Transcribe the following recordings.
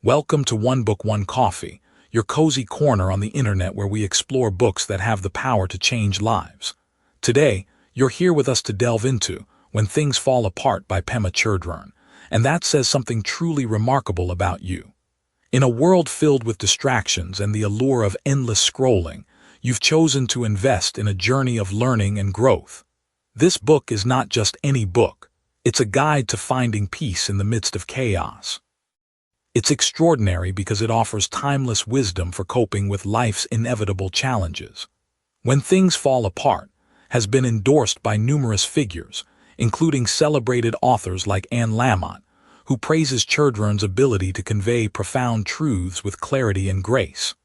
Welcome to One Book, One Coffee, your cozy corner on the internet where we explore books that have the power to change lives. Today, you're here with us to delve into When Things Fall Apart by Pema Chödrön, and that says something truly remarkable about you. In a world filled with distractions and the allure of endless scrolling, you've chosen to invest in a journey of learning and growth. This book is not just any book. It's a guide to finding peace in the midst of chaos. It's extraordinary because it offers timeless wisdom for coping with life's inevitable challenges. When Things Fall Apart has been endorsed by numerous figures, including celebrated authors like Anne Lamott, who praises Chödrön's ability to convey profound truths with clarity and grace.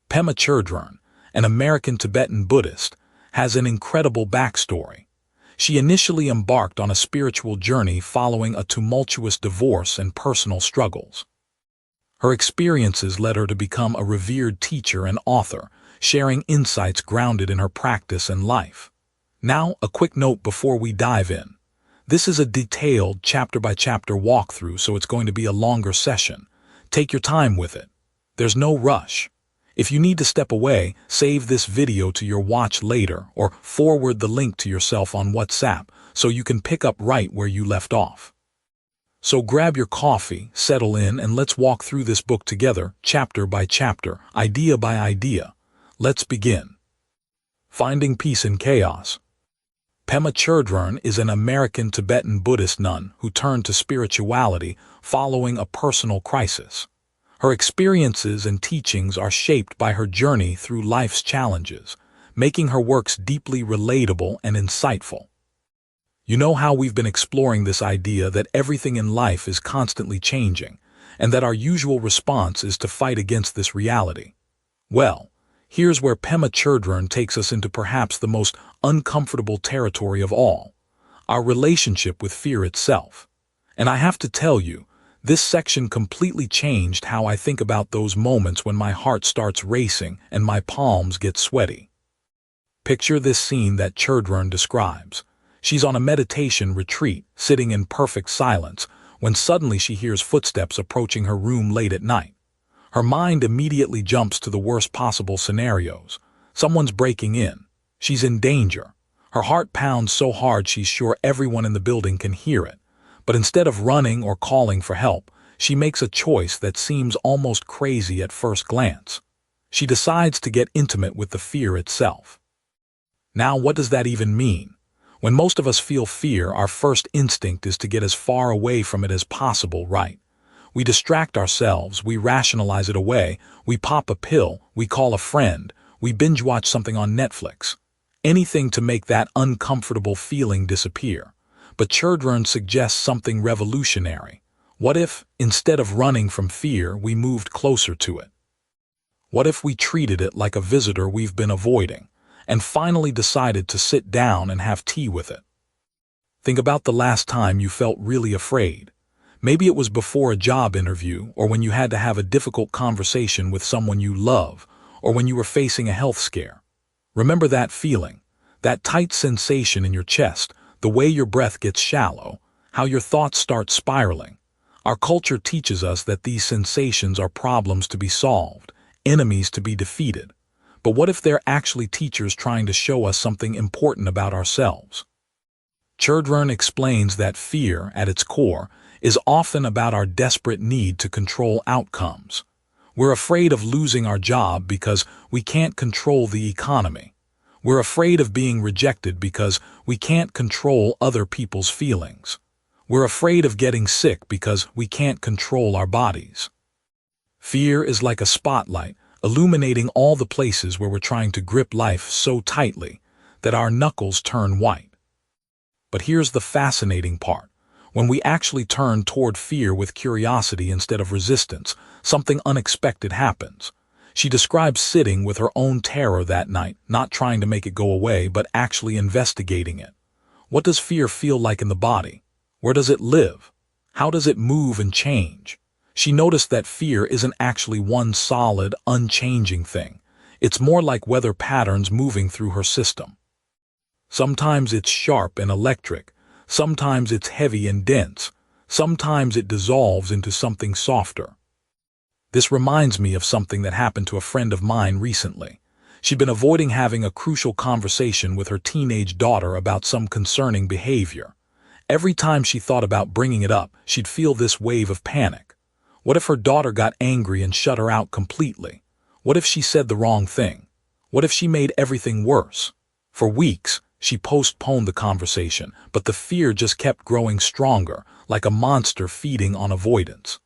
Pema Chödrön, an American Tibetan Buddhist, has an incredible backstory. She initially embarked on a spiritual journey following a tumultuous divorce and personal struggles. Her experiences led her to become a revered teacher and author, sharing insights grounded in her practice and life. Now, a quick note before we dive in. This is a detailed chapter-by-chapter walkthrough, so it's going to be a longer session. Take your time with it. There's no rush. If you need to step away, save this video to your watch later or forward the link to yourself on WhatsApp so you can pick up right where you left off. So grab your coffee, settle in, and let's walk through this book together, chapter by chapter, idea by idea. Let's begin. Finding Peace in Chaos. Pema Chödrön is an American Tibetan Buddhist nun who turned to spirituality following a personal crisis. Her experiences and teachings are shaped by her journey through life's challenges, making her works deeply relatable and insightful. You know how we've been exploring this idea that everything in life is constantly changing, and that our usual response is to fight against this reality. Well, here's where Pema Chödrön takes us into perhaps the most uncomfortable territory of all, our relationship with fear itself. And I have to tell you, this section completely changed how I think about those moments when my heart starts racing and my palms get sweaty. Picture this scene that Chödrön describes. She's on a meditation retreat, sitting in perfect silence, when suddenly she hears footsteps approaching her room late at night. Her mind immediately jumps to the worst possible scenarios. Someone's breaking in. She's in danger. Her heart pounds so hard she's sure everyone in the building can hear it. But instead of running or calling for help, she makes a choice that seems almost crazy at first glance. She decides to get intimate with the fear itself. Now, what does that even mean? When most of us feel fear, our first instinct is to get as far away from it as possible, right? We distract ourselves, we rationalize it away, we pop a pill, we call a friend, we binge-watch something on Netflix. Anything to make that uncomfortable feeling disappear. But Chödrön suggests something revolutionary. What if, instead of running from fear, we moved closer to it? What if we treated it like a visitor we've been avoiding, and finally decided to sit down and have tea with it? Think about the last time you felt really afraid. Maybe it was before a job interview, or when you had to have a difficult conversation with someone you love, or when you were facing a health scare. Remember that feeling, that tight sensation in your chest, the way your breath gets shallow, how your thoughts start spiraling. Our culture teaches us that these sensations are problems to be solved, enemies to be defeated. But what if they're actually teachers trying to show us something important about ourselves? Chödrön explains that fear, at its core, is often about our desperate need to control outcomes. We're afraid of losing our job because we can't control the economy. We're afraid of being rejected because we can't control other people's feelings. We're afraid of getting sick because we can't control our bodies. Fear is like a spotlight, illuminating all the places where we're trying to grip life so tightly that our knuckles turn white. But here's the fascinating part. When we actually turn toward fear with curiosity instead of resistance, something unexpected happens. She describes sitting with her own terror that night, not trying to make it go away, but actually investigating it. What does fear feel like in the body? Where does it live? How does it move and change? She noticed that fear isn't actually one solid, unchanging thing. It's more like weather patterns moving through her system. Sometimes it's sharp and electric, sometimes it's heavy and dense, sometimes it dissolves into something softer. This reminds me of something that happened to a friend of mine recently. She'd been avoiding having a crucial conversation with her teenage daughter about some concerning behavior. Every time she thought about bringing it up, she'd feel this wave of panic. What if her daughter got angry and shut her out completely? What if she said the wrong thing? What if she made everything worse? For weeks, she postponed the conversation, but the fear just kept growing stronger, like a monster feeding on avoidance.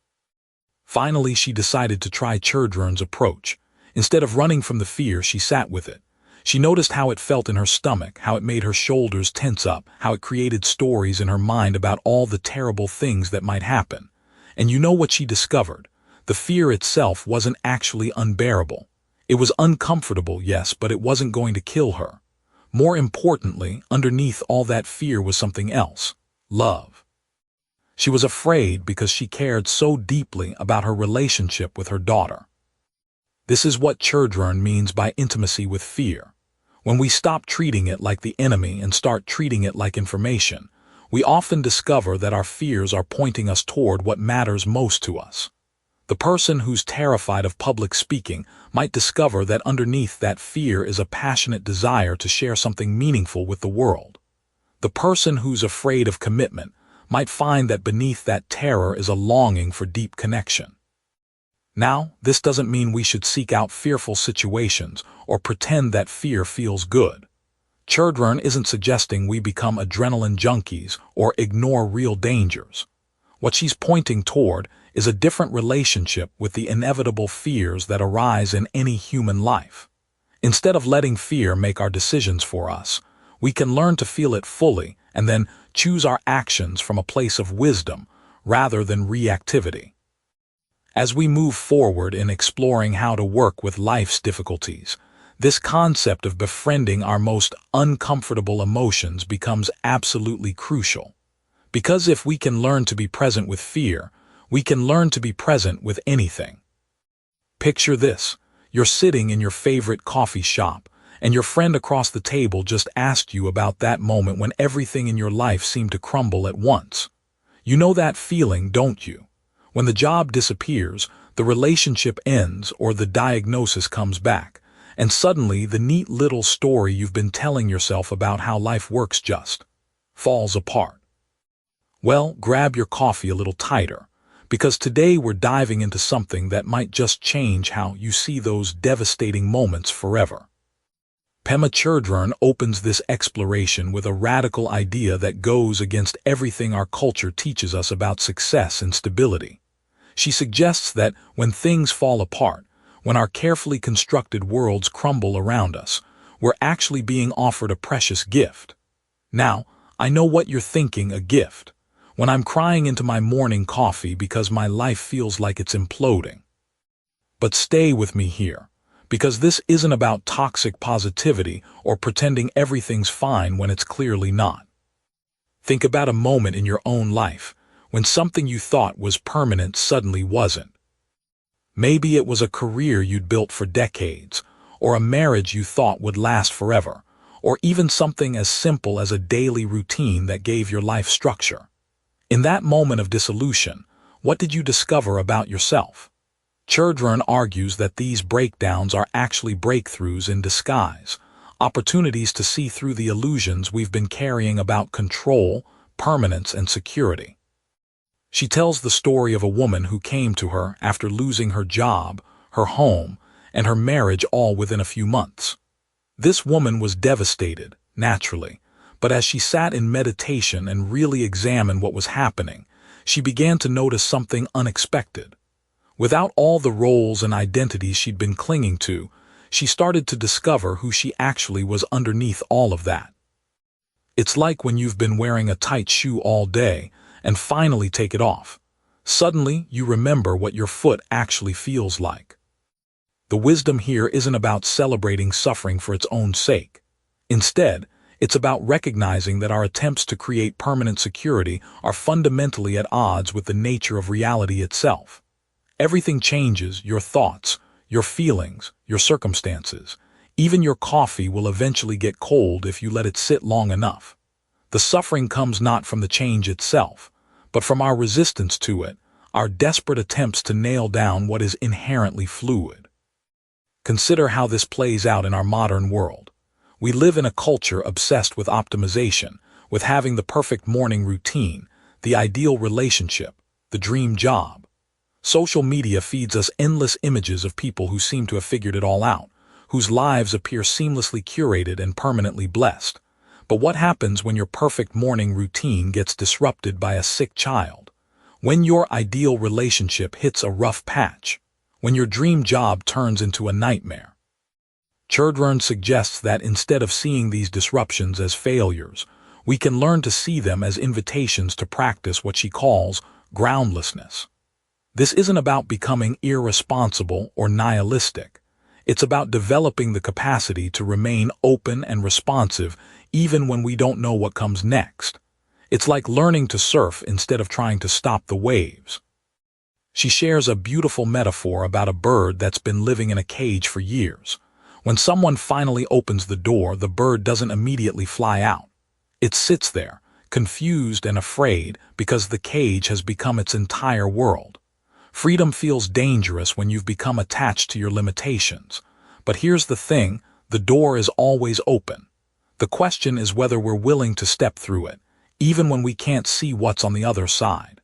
Finally, she decided to try Chödrön's approach. Instead of running from the fear, she sat with it. She noticed how it felt in her stomach, how it made her shoulders tense up, how it created stories in her mind about all the terrible things that might happen. And you know what she discovered? The fear itself wasn't actually unbearable. It was uncomfortable, yes, but it wasn't going to kill her. More importantly, underneath all that fear was something else: love. She was afraid because she cared so deeply about her relationship with her daughter. This is what Chödrön means by intimacy with fear. When we stop treating it like the enemy and start treating it like information, we often discover that our fears are pointing us toward what matters most to us. The person who's terrified of public speaking might discover that underneath that fear is a passionate desire to share something meaningful with the world. The person who's afraid of commitment might find that beneath that terror is a longing for deep connection. Now, this doesn't mean we should seek out fearful situations or pretend that fear feels good. Chödrön isn't suggesting we become adrenaline junkies or ignore real dangers. What she's pointing toward is a different relationship with the inevitable fears that arise in any human life. Instead of letting fear make our decisions for us, we can learn to feel it fully and then choose our actions from a place of wisdom rather than reactivity. As we move forward in exploring how to work with life's difficulties, this concept of befriending our most uncomfortable emotions becomes absolutely crucial. Because if we can learn to be present with fear, we can learn to be present with anything. Picture this: you're sitting in your favorite coffee shop, and your friend across the table just asked you about that moment when everything in your life seemed to crumble at once. You know that feeling, don't you? When the job disappears, the relationship ends, or the diagnosis comes back, and suddenly the neat little story you've been telling yourself about how life works just falls apart. Well, grab your coffee a little tighter, because today we're diving into something that might just change how you see those devastating moments forever. Pema Chödrön opens this exploration with a radical idea that goes against everything our culture teaches us about success and stability. She suggests that when things fall apart, when our carefully constructed worlds crumble around us, we're actually being offered a precious gift. Now, I know what you're thinking: a gift. When I'm crying into my morning coffee because my life feels like it's imploding. But stay with me here, because this isn't about toxic positivity or pretending everything's fine when it's clearly not. Think about a moment in your own life when something you thought was permanent suddenly wasn't. Maybe it was a career you'd built for decades, or a marriage you thought would last forever, or even something as simple as a daily routine that gave your life structure. In that moment of dissolution, what did you discover about yourself? Chödrön argues that these breakdowns are actually breakthroughs in disguise, opportunities to see through the illusions we've been carrying about control, permanence, and security. She tells the story of a woman who came to her after losing her job, her home, and her marriage all within a few months. This woman was devastated, naturally, but as she sat in meditation and really examined what was happening, she began to notice something unexpected. Without all the roles and identities she'd been clinging to, she started to discover who she actually was underneath all of that. It's like when you've been wearing a tight shoe all day and finally take it off. Suddenly, you remember what your foot actually feels like. The wisdom here isn't about celebrating suffering for its own sake. Instead, it's about recognizing that our attempts to create permanent security are fundamentally at odds with the nature of reality itself. Everything changes: your thoughts, your feelings, your circumstances. Even your coffee will eventually get cold if you let it sit long enough. The suffering comes not from the change itself, but from our resistance to it, our desperate attempts to nail down what is inherently fluid. Consider how this plays out in our modern world. We live in a culture obsessed with optimization, with having the perfect morning routine, the ideal relationship, the dream job. Social media feeds us endless images of people who seem to have figured it all out, whose lives appear seamlessly curated and permanently blessed. But what happens when your perfect morning routine gets disrupted by a sick child? When your ideal relationship hits a rough patch? When your dream job turns into a nightmare? Chödrön suggests that instead of seeing these disruptions as failures, we can learn to see them as invitations to practice what she calls groundlessness. This isn't about becoming irresponsible or nihilistic. It's about developing the capacity to remain open and responsive even when we don't know what comes next. It's like learning to surf instead of trying to stop the waves. She shares a beautiful metaphor about a bird that's been living in a cage for years. When someone finally opens the door, the bird doesn't immediately fly out. It sits there, confused and afraid, because the cage has become its entire world. Freedom feels dangerous when you've become attached to your limitations. But here's the thing, the door is always open. The question is whether we're willing to step through it, even when we can't see what's on the other side.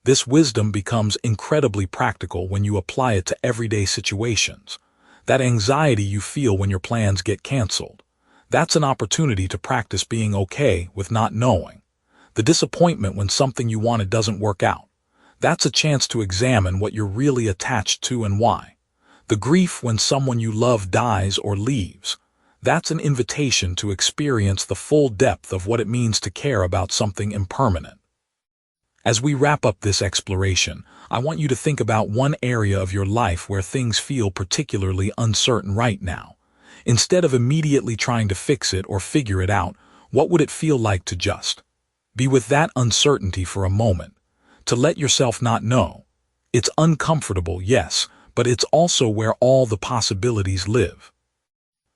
This wisdom becomes incredibly practical when you apply it to everyday situations. That anxiety you feel when your plans get canceled, that's an opportunity to practice being okay with not knowing. The disappointment when something you wanted doesn't work out, that's a chance to examine what you're really attached to and why. The grief when someone you love dies or leaves, that's an invitation to experience the full depth of what it means to care about something impermanent. As we wrap up this exploration, I want you to think about one area of your life where things feel particularly uncertain right now. Instead of immediately trying to fix it or figure it out, what would it feel like to just be with that uncertainty for a moment? To let yourself not know. It's uncomfortable, yes, but it's also where all the possibilities live.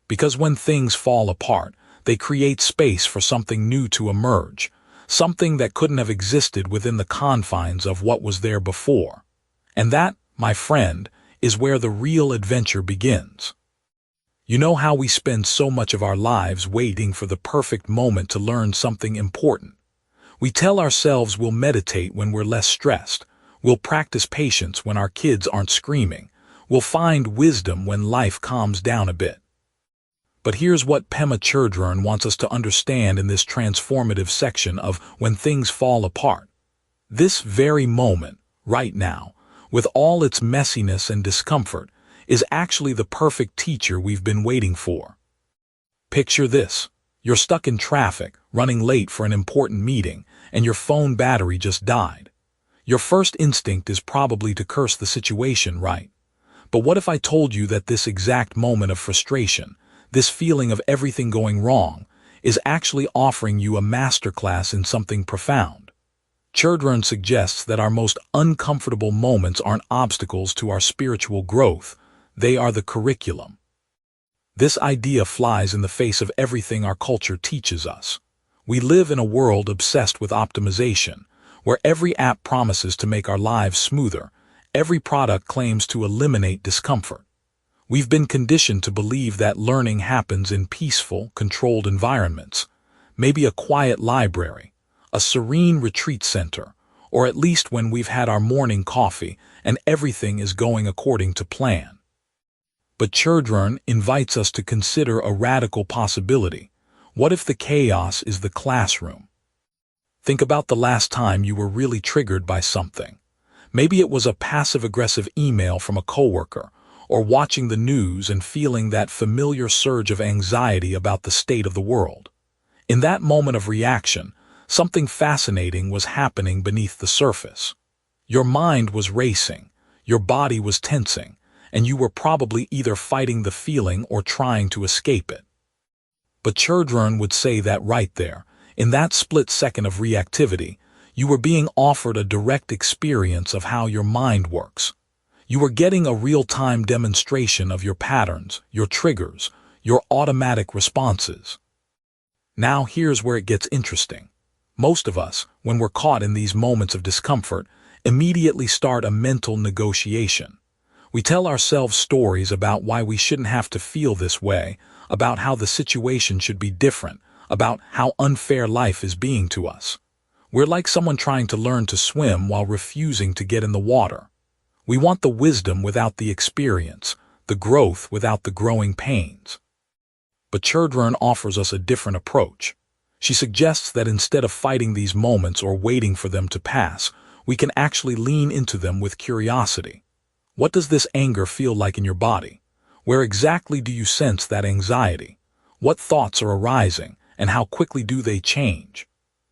Because when things fall apart, they create space for something new to emerge, something that couldn't have existed within the confines of what was there before. And that, my friend, is where the real adventure begins. You know how we spend so much of our lives waiting for the perfect moment to learn something important? We tell ourselves we'll meditate when we're less stressed, we'll practice patience when our kids aren't screaming, we'll find wisdom when life calms down a bit. But here's what Pema Chödrön wants us to understand in this transformative section of When Things Fall Apart. This very moment, right now, with all its messiness and discomfort, is actually the perfect teacher we've been waiting for. Picture this. You're stuck in traffic, running late for an important meeting, and your phone battery just died. Your first instinct is probably to curse the situation, right? But what if I told you that this exact moment of frustration, this feeling of everything going wrong, is actually offering you a masterclass in something profound? Chödrön suggests that our most uncomfortable moments aren't obstacles to our spiritual growth, they are the curriculum. This idea flies in the face of everything our culture teaches us. We live in a world obsessed with optimization, where every app promises to make our lives smoother, every product claims to eliminate discomfort. We've been conditioned to believe that learning happens in peaceful, controlled environments, maybe a quiet library, a serene retreat center, or at least when we've had our morning coffee and everything is going according to plan. But Chödrön invites us to consider a radical possibility. What if the chaos is the classroom? Think about the last time you were really triggered by something. Maybe it was a passive-aggressive email from a coworker, or watching the news and feeling that familiar surge of anxiety about the state of the world. In that moment of reaction, something fascinating was happening beneath the surface. Your mind was racing, your body was tensing, and you were probably either fighting the feeling or trying to escape it. But Chödrön would say that right there, in that split second of reactivity, you were being offered a direct experience of how your mind works. You were getting a real-time demonstration of your patterns, your triggers, your automatic responses. Now here's where it gets interesting. Most of us, when we're caught in these moments of discomfort, immediately start a mental negotiation. We tell ourselves stories about why we shouldn't have to feel this way, about how the situation should be different, about how unfair life is being to us. We're like someone trying to learn to swim while refusing to get in the water. We want the wisdom without the experience, the growth without the growing pains. But Chödrön offers us a different approach. She suggests that instead of fighting these moments or waiting for them to pass, we can actually lean into them with curiosity. What does this anger feel like in your body? Where exactly do you sense that anxiety? What thoughts are arising, and how quickly do they change?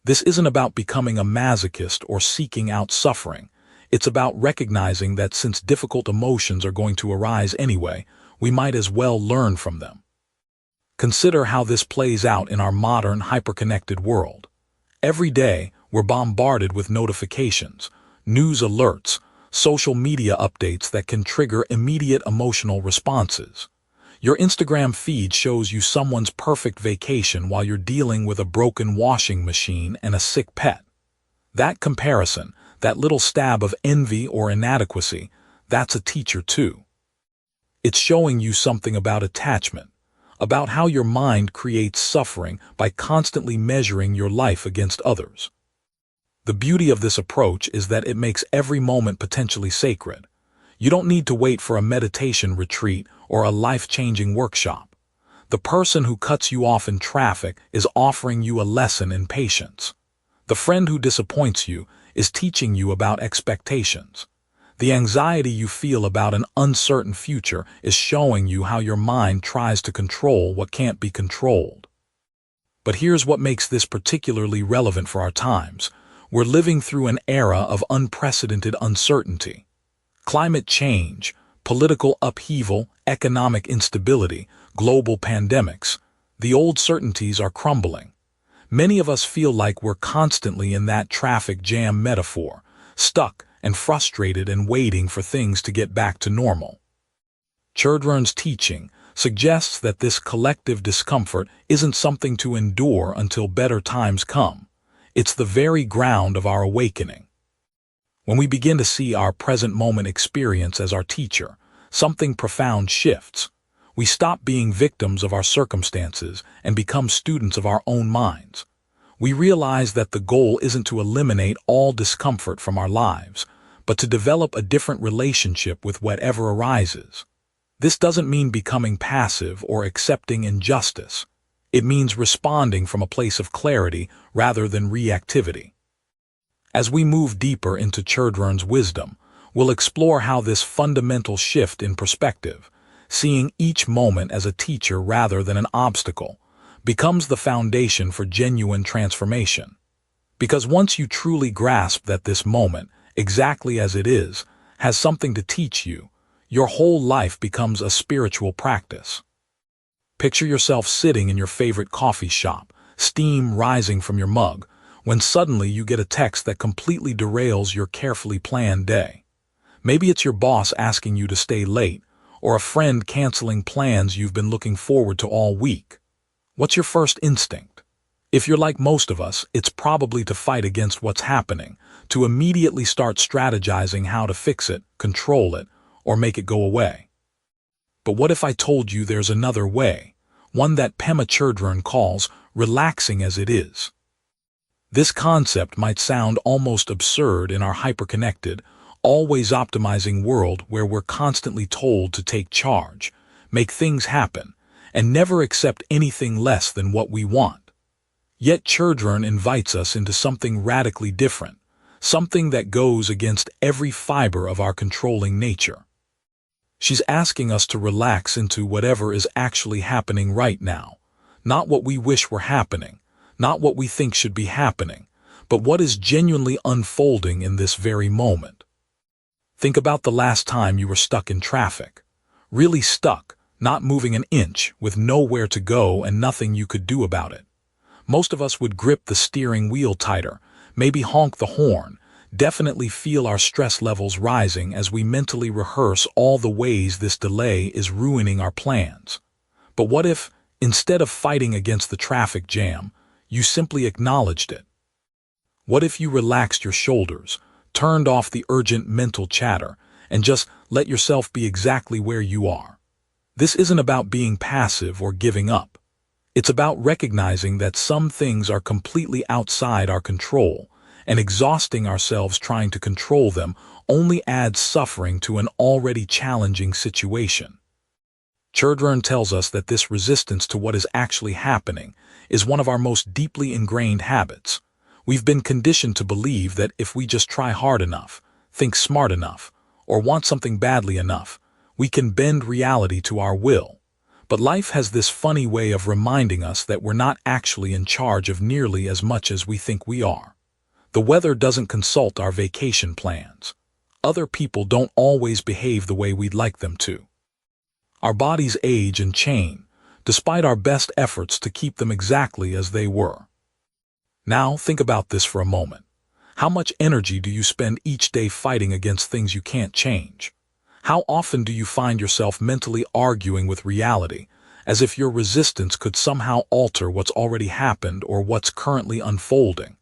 This isn't about becoming a masochist or seeking out suffering. It's about recognizing that since difficult emotions are going to arise anyway, we might as well learn from them. Consider how this plays out in our modern, hyperconnected world. Every day, we're bombarded with notifications, news alerts, social media updates that can trigger immediate emotional responses. Your Instagram feed shows you someone's perfect vacation while you're dealing with a broken washing machine and a sick pet. That comparison, that little stab of envy or inadequacy, that's a teacher too. It's showing you something about attachment, about how your mind creates suffering by constantly measuring your life against others. The beauty of this approach is that it makes every moment potentially sacred. You don't need to wait for a meditation retreat or a life-changing workshop. The person who cuts you off in traffic is offering you a lesson in patience. The friend who disappoints you is teaching you about expectations. The anxiety you feel about an uncertain future is showing you how your mind tries to control what can't be controlled. But here's what makes this particularly relevant for our times. We're living through an era of unprecedented uncertainty. Climate change, political upheaval, economic instability, global pandemics. The old certainties are crumbling. Many of us feel like we're constantly in that traffic jam metaphor, stuck and frustrated and waiting for things to get back to normal. Chödrön's teaching suggests that this collective discomfort isn't something to endure until better times come. It's the very ground of our awakening. When we begin to see our present moment experience as our teacher, something profound shifts. We stop being victims of our circumstances and become students of our own minds. We realize that the goal isn't to eliminate all discomfort from our lives, but to develop a different relationship with whatever arises. This doesn't mean becoming passive or accepting injustice. It means responding from a place of clarity rather than reactivity. As we move deeper into Chödrön's wisdom, we'll explore how this fundamental shift in perspective, seeing each moment as a teacher rather than an obstacle, becomes the foundation for genuine transformation. Because once you truly grasp that this moment, exactly as it is, has something to teach you, your whole life becomes a spiritual practice. Picture yourself sitting in your favorite coffee shop, steam rising from your mug, when suddenly you get a text that completely derails your carefully planned day. Maybe it's your boss asking you to stay late, or a friend canceling plans you've been looking forward to all week. What's your first instinct? If you're like most of us, it's probably to fight against what's happening, to immediately start strategizing how to fix it, control it, or make it go away. But what if I told you there's another way, one that Pema Chödrön calls relaxing as it is? This concept might sound almost absurd in our hyperconnected, always optimizing world where we're constantly told to take charge, make things happen, and never accept anything less than what we want. Yet Chödrön invites us into something radically different, something that goes against every fiber of our controlling nature. She's asking us to relax into whatever is actually happening right now, not what we wish were happening, not what we think should be happening, but what is genuinely unfolding in this very moment. Think about the last time you were stuck in traffic. Really stuck, not moving an inch, with nowhere to go and nothing you could do about it. Most of us would grip the steering wheel tighter, maybe honk the horn, definitely feel our stress levels rising as we mentally rehearse all the ways this delay is ruining our plans. But what if, instead of fighting against the traffic jam, you simply acknowledged it? What if you relaxed your shoulders, turned off the urgent mental chatter, and just let yourself be exactly where you are. This isn't about being passive or giving up. It's about recognizing that some things are completely outside our control, and exhausting ourselves trying to control them only adds suffering to an already challenging situation. Chödrön tells us that this resistance to what is actually happening is one of our most deeply ingrained habits. We've been conditioned to believe that if we just try hard enough, think smart enough, or want something badly enough, we can bend reality to our will. But life has this funny way of reminding us that we're not actually in charge of nearly as much as we think we are. The weather doesn't consult our vacation plans. Other people don't always behave the way we'd like them to. Our bodies age and change, despite our best efforts to keep them exactly as they were. Now think about this for a moment. How much energy do you spend each day fighting against things you can't change? How often do you find yourself mentally arguing with reality, as if your resistance could somehow alter what's already happened or what's currently unfolding?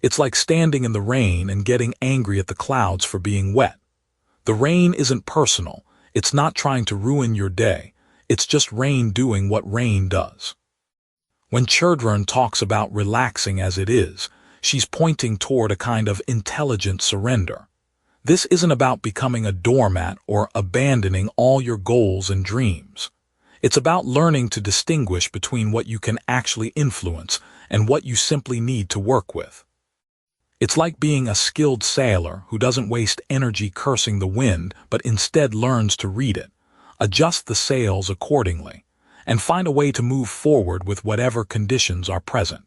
It's like standing in the rain and getting angry at the clouds for being wet. The rain isn't personal. It's not trying to ruin your day. It's just rain doing what rain does. When Chödrön talks about relaxing as it is, she's pointing toward a kind of intelligent surrender. This isn't about becoming a doormat or abandoning all your goals and dreams. It's about learning to distinguish between what you can actually influence and what you simply need to work with. It's like being a skilled sailor who doesn't waste energy cursing the wind but instead learns to read it, adjust the sails accordingly, and find a way to move forward with whatever conditions are present.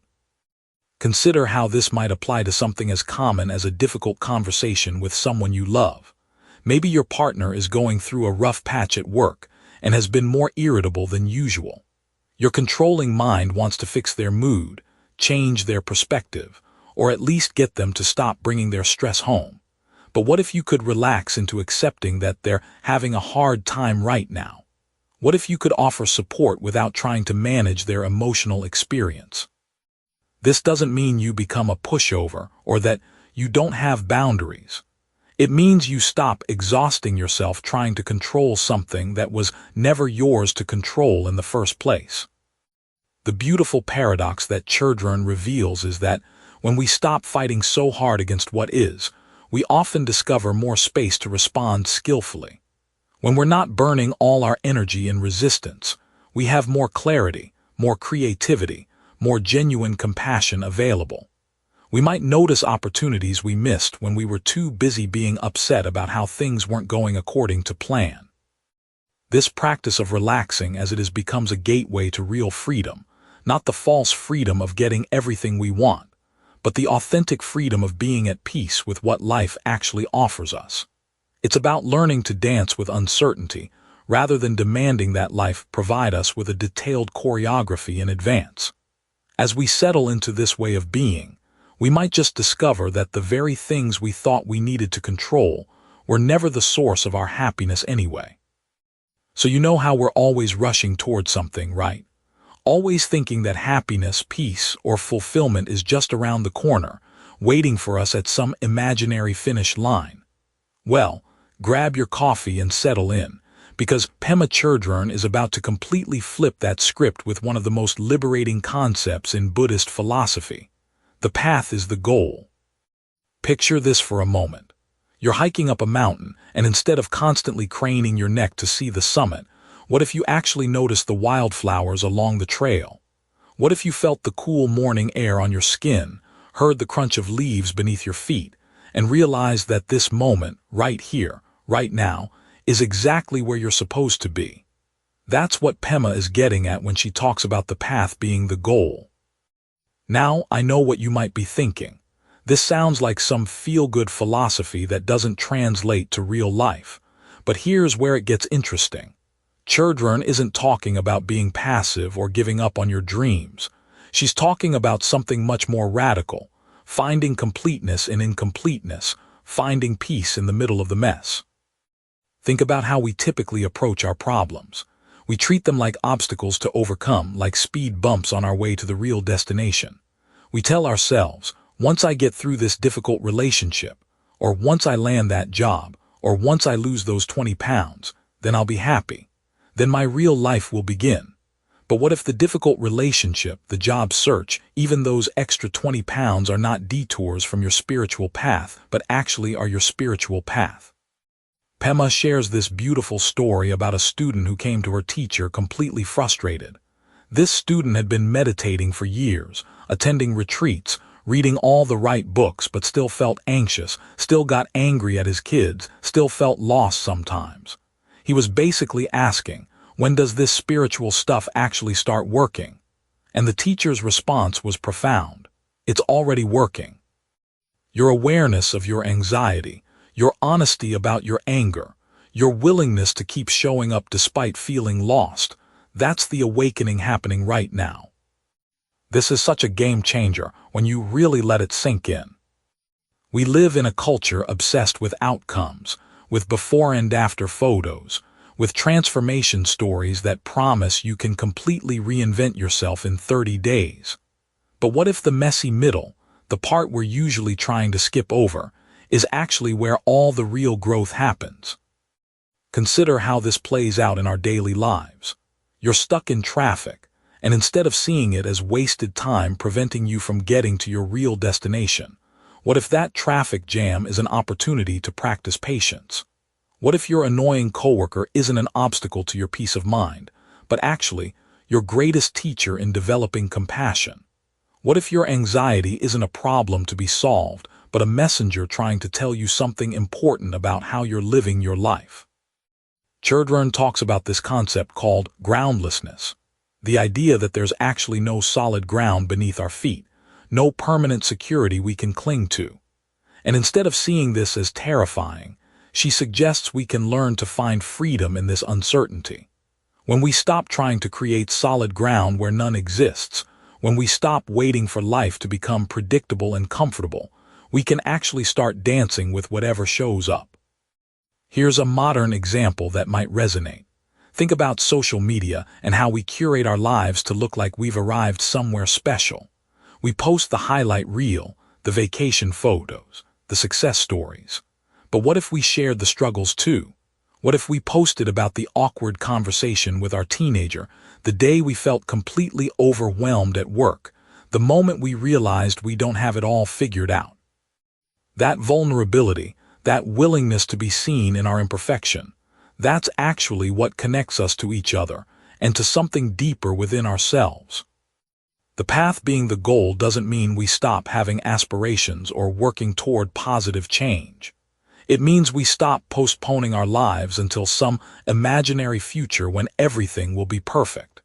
Consider how this might apply to something as common as a difficult conversation with someone you love. Maybe your partner is going through a rough patch at work and has been more irritable than usual. Your controlling mind wants to fix their mood, change their perspective, or at least get them to stop bringing their stress home. But what if you could relax into accepting that they're having a hard time right now? What if you could offer support without trying to manage their emotional experience? This doesn't mean you become a pushover or that you don't have boundaries. It means you stop exhausting yourself trying to control something that was never yours to control in the first place. The beautiful paradox that Chödrön reveals is that when we stop fighting so hard against what is, we often discover more space to respond skillfully. When we're not burning all our energy in resistance, we have more clarity, more creativity, more genuine compassion available. We might notice opportunities we missed when we were too busy being upset about how things weren't going according to plan. This practice of relaxing as it is becomes a gateway to real freedom, not the false freedom of getting everything we want, but the authentic freedom of being at peace with what life actually offers us. It's about learning to dance with uncertainty rather than demanding that life provide us with a detailed choreography in advance. As we settle into this way of being, we might just discover that the very things we thought we needed to control were never the source of our happiness anyway. So you know how we're always rushing toward something, right? Always thinking that happiness, peace, or fulfillment is just around the corner, waiting for us at some imaginary finish line. Well, grab your coffee and settle in, because Pema Chödrön is about to completely flip that script with one of the most liberating concepts in Buddhist philosophy. The path is the goal. Picture this for a moment. You're hiking up a mountain, and instead of constantly craning your neck to see the summit, what if you actually noticed the wildflowers along the trail? What if you felt the cool morning air on your skin, heard the crunch of leaves beneath your feet, and realized that this moment, right here, right now, is exactly where you're supposed to be? That's what Pema is getting at when she talks about the path being the goal. Now, I know what you might be thinking. This sounds like some feel-good philosophy that doesn't translate to real life. But here's where it gets interesting. Chödrön isn't talking about being passive or giving up on your dreams. She's talking about something much more radical, finding completeness in incompleteness, finding peace in the middle of the mess. Think about how we typically approach our problems. We treat them like obstacles to overcome, like speed bumps on our way to the real destination. We tell ourselves, once I get through this difficult relationship, or once I land that job, or once I lose those 20 pounds, then I'll be happy. Then my real life will begin. But what if the difficult relationship, the job search, even those extra 20 pounds are not detours from your spiritual path, but actually are your spiritual path? Pema shares this beautiful story about a student who came to her teacher completely frustrated. This student had been meditating for years, attending retreats, reading all the right books, but still felt anxious, still got angry at his kids, still felt lost sometimes. He was basically asking, when does this spiritual stuff actually start working? And the teacher's response was profound. It's already working. Your awareness of your anxiety, your honesty about your anger, your willingness to keep showing up despite feeling lost, that's the awakening happening right now. This is such a game changer when you really let it sink in. We live in a culture obsessed with outcomes, with before and after photos, with transformation stories that promise you can completely reinvent yourself in 30 days. But what if the messy middle, the part we're usually trying to skip over, is actually where all the real growth happens? Consider how this plays out in our daily lives. You're stuck in traffic, and instead of seeing it as wasted time preventing you from getting to your real destination, what if that traffic jam is an opportunity to practice patience? What if your annoying coworker isn't an obstacle to your peace of mind, but actually your greatest teacher in developing compassion? What if your anxiety isn't a problem to be solved, but a messenger trying to tell you something important about how you're living your life? Chödrön talks about this concept called groundlessness, the idea that there's actually no solid ground beneath our feet, no permanent security we can cling to. And instead of seeing this as terrifying, she suggests we can learn to find freedom in this uncertainty. When we stop trying to create solid ground where none exists, when we stop waiting for life to become predictable and comfortable, we can actually start dancing with whatever shows up. Here's a modern example that might resonate. Think about social media and how we curate our lives to look like we've arrived somewhere special. We post the highlight reel, the vacation photos, the success stories. But what if we shared the struggles too? What if we posted about the awkward conversation with our teenager, the day we felt completely overwhelmed at work, the moment we realized we don't have it all figured out? That vulnerability, that willingness to be seen in our imperfection, that's actually what connects us to each other and to something deeper within ourselves. The path being the goal doesn't mean we stop having aspirations or working toward positive change. It means we stop postponing our lives until some imaginary future when everything will be perfect.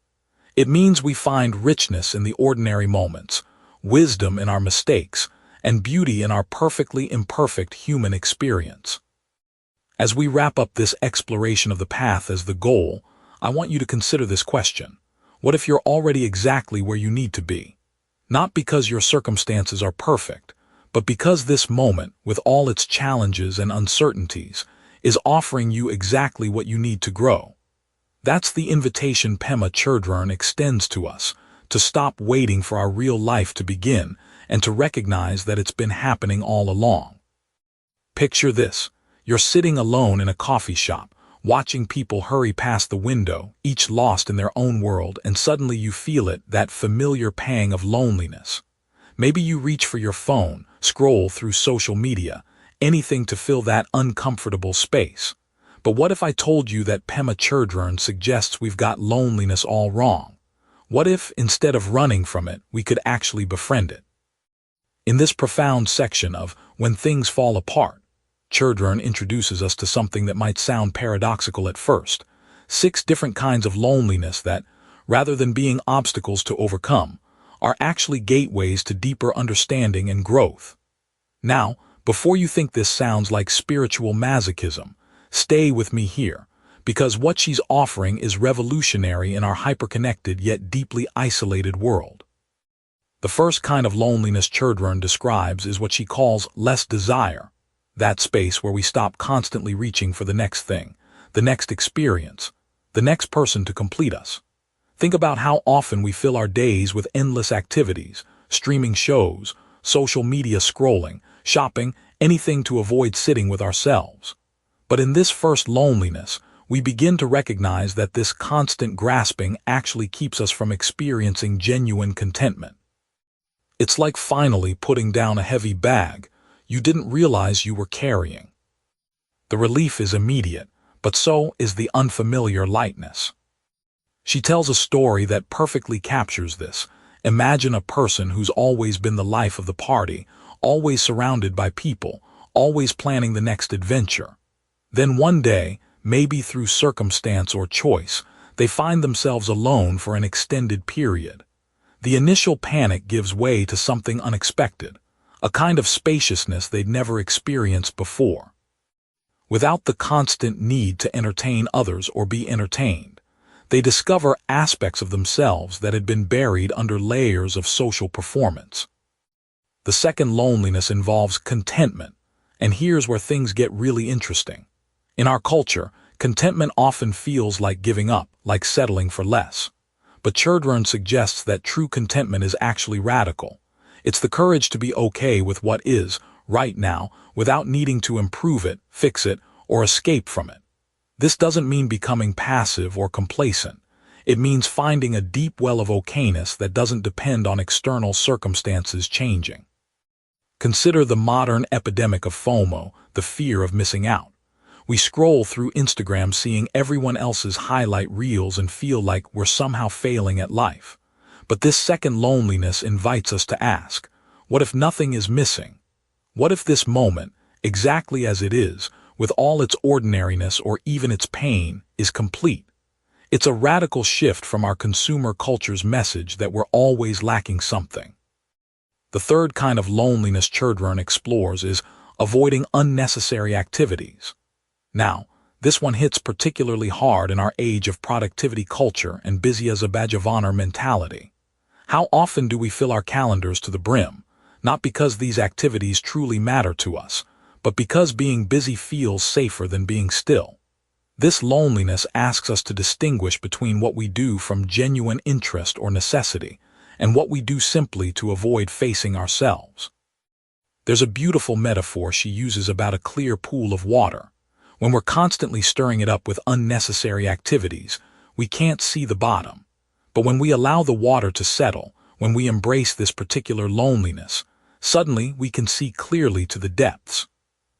It means we find richness in the ordinary moments, wisdom in our mistakes, and beauty in our perfectly imperfect human experience. As we wrap up this exploration of the path as the goal, I want you to consider this question. What if you're already exactly where you need to be? Not because your circumstances are perfect, but because this moment, with all its challenges and uncertainties, is offering you exactly what you need to grow. That's the invitation Pema Chödrön extends to us, to stop waiting for our real life to begin and to recognize that it's been happening all along. Picture this. You're sitting alone in a coffee shop, watching people hurry past the window, each lost in their own world, and suddenly you feel it, that familiar pang of loneliness. Maybe you reach for your phone, scroll through social media, anything to fill that uncomfortable space. But what if I told you that Pema Chödrön suggests we've got loneliness all wrong? What if, instead of running from it, we could actually befriend it? In this profound section of When Things Fall Apart, Chödrön introduces us to something that might sound paradoxical at first: 6 different kinds of loneliness that, rather than being obstacles to overcome, are actually gateways to deeper understanding and growth. Now, before you think this sounds like spiritual masochism, stay with me here, because what she's offering is revolutionary in our hyperconnected yet deeply isolated world. The first kind of loneliness Chödrön describes is what she calls less desire, that space where we stop constantly reaching for the next thing, the next experience, the next person to complete us. Think about how often we fill our days with endless activities, streaming shows, social media scrolling, shopping, anything to avoid sitting with ourselves. But in this first loneliness, we begin to recognize that this constant grasping actually keeps us from experiencing genuine contentment. It's like finally putting down a heavy bag you didn't realize you were carrying. The relief is immediate, but so is the unfamiliar lightness. She tells a story that perfectly captures this. Imagine a person who's always been the life of the party, always surrounded by people, always planning the next adventure. Then one day, maybe through circumstance or choice, they find themselves alone for an extended period. The initial panic gives way to something unexpected, a kind of spaciousness they'd never experienced before. Without the constant need to entertain others or be entertained, they discover aspects of themselves that had been buried under layers of social performance. The second loneliness involves contentment, and here's where things get really interesting. In our culture, contentment often feels like giving up, like settling for less. But Chödrön suggests that true contentment is actually radical. It's the courage to be okay with what is, right now, without needing to improve it, fix it, or escape from it. This doesn't mean becoming passive or complacent. It means finding a deep well of okayness that doesn't depend on external circumstances changing. Consider the modern epidemic of FOMO, the fear of missing out. We scroll through Instagram seeing everyone else's highlight reels and feel like we're somehow failing at life. But this second loneliness invites us to ask, what if nothing is missing? What if this moment, exactly as it is, with all its ordinariness or even its pain, is complete? It's a radical shift from our consumer culture's message that we're always lacking something. The third kind of loneliness Chödrön explores is avoiding unnecessary activities. Now, this one hits particularly hard in our age of productivity culture and busy as a badge of honor mentality. How often do we fill our calendars to the brim, not because these activities truly matter to us, but because being busy feels safer than being still? This loneliness asks us to distinguish between what we do from genuine interest or necessity and what we do simply to avoid facing ourselves. There's a beautiful metaphor she uses about a clear pool of water. When we're constantly stirring it up with unnecessary activities, we can't see the bottom. But when we allow the water to settle, when we embrace this particular loneliness, suddenly we can see clearly to the depths.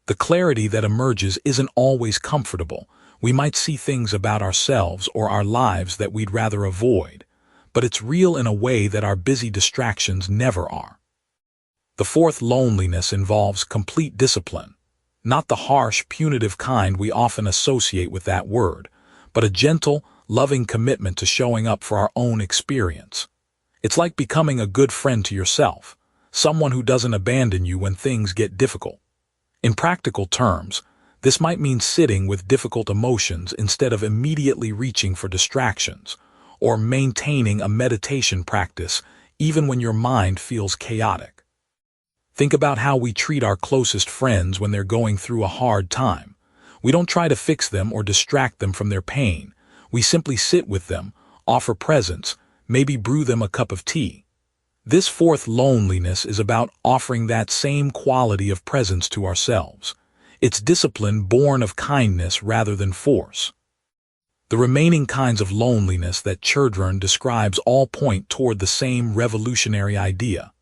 The clarity that emerges isn't always comfortable. We might see things about ourselves or our lives that we'd rather avoid, but it's real in a way that our busy distractions never are. The fourth loneliness involves complete discipline. Not the harsh, punitive kind we often associate with that word, but a gentle, loving commitment to showing up for our own experience. It's like becoming a good friend to yourself, someone who doesn't abandon you when things get difficult. In practical terms, this might mean sitting with difficult emotions instead of immediately reaching for distractions, or maintaining a meditation practice even when your mind feels chaotic. Think about how we treat our closest friends when they're going through a hard time. We don't try to fix them or distract them from their pain. We simply sit with them, offer presence, maybe brew them a cup of tea. This fourth loneliness is about offering that same quality of presence to ourselves. It's discipline born of kindness rather than force. The remaining kinds of loneliness that Chödrön describes all point toward the same revolutionary idea.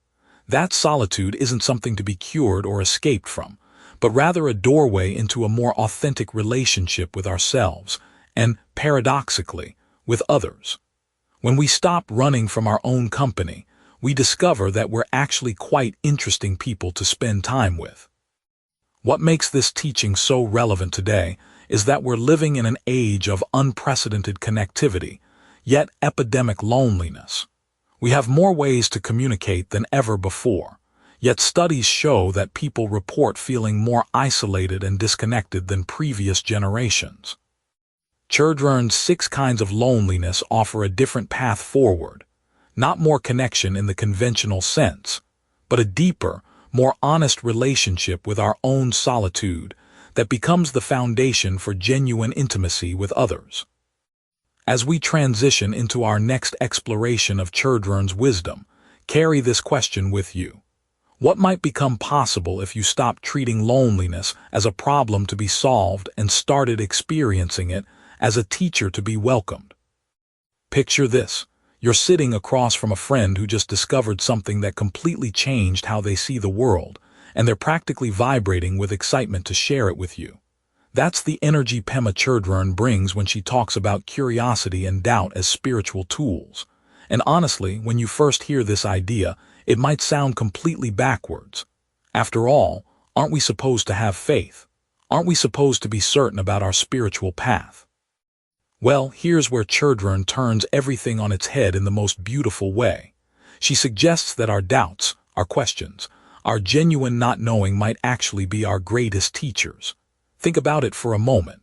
That solitude isn't something to be cured or escaped from, but rather a doorway into a more authentic relationship with ourselves and, paradoxically, with others. When we stop running from our own company, we discover that we're actually quite interesting people to spend time with. What makes this teaching so relevant today is that we're living in an age of unprecedented connectivity, yet epidemic loneliness. We have more ways to communicate than ever before, yet studies show that people report feeling more isolated and disconnected than previous generations. Chödrön's 6 kinds of loneliness offer a different path forward, not more connection in the conventional sense, but a deeper, more honest relationship with our own solitude that becomes the foundation for genuine intimacy with others. As we transition into our next exploration of Chödrön's wisdom, carry this question with you. What might become possible if you stopped treating loneliness as a problem to be solved and started experiencing it as a teacher to be welcomed? Picture this. You're sitting across from a friend who just discovered something that completely changed how they see the world, and they're practically vibrating with excitement to share it with you. That's the energy Pema Chödrön brings when she talks about curiosity and doubt as spiritual tools. And honestly, when you first hear this idea, it might sound completely backwards. After all, aren't we supposed to have faith? Aren't we supposed to be certain about our spiritual path? Well, here's where Chödrön turns everything on its head in the most beautiful way. She suggests that our doubts, our questions, our genuine not knowing might actually be our greatest teachers. Think about it for a moment.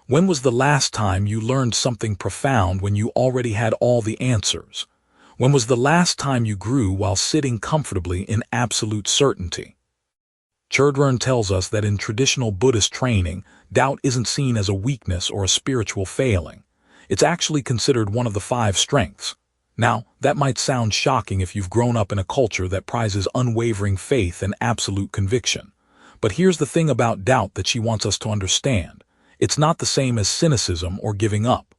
When was the last time you learned something profound when you already had all the answers? When was the last time you grew while sitting comfortably in absolute certainty? Chödrön tells us that in traditional Buddhist training, doubt isn't seen as a weakness or a spiritual failing. It's actually considered one of the 5 strengths. Now, that might sound shocking if you've grown up in a culture that prizes unwavering faith and absolute conviction. But here's the thing about doubt that she wants us to understand. It's not the same as cynicism or giving up.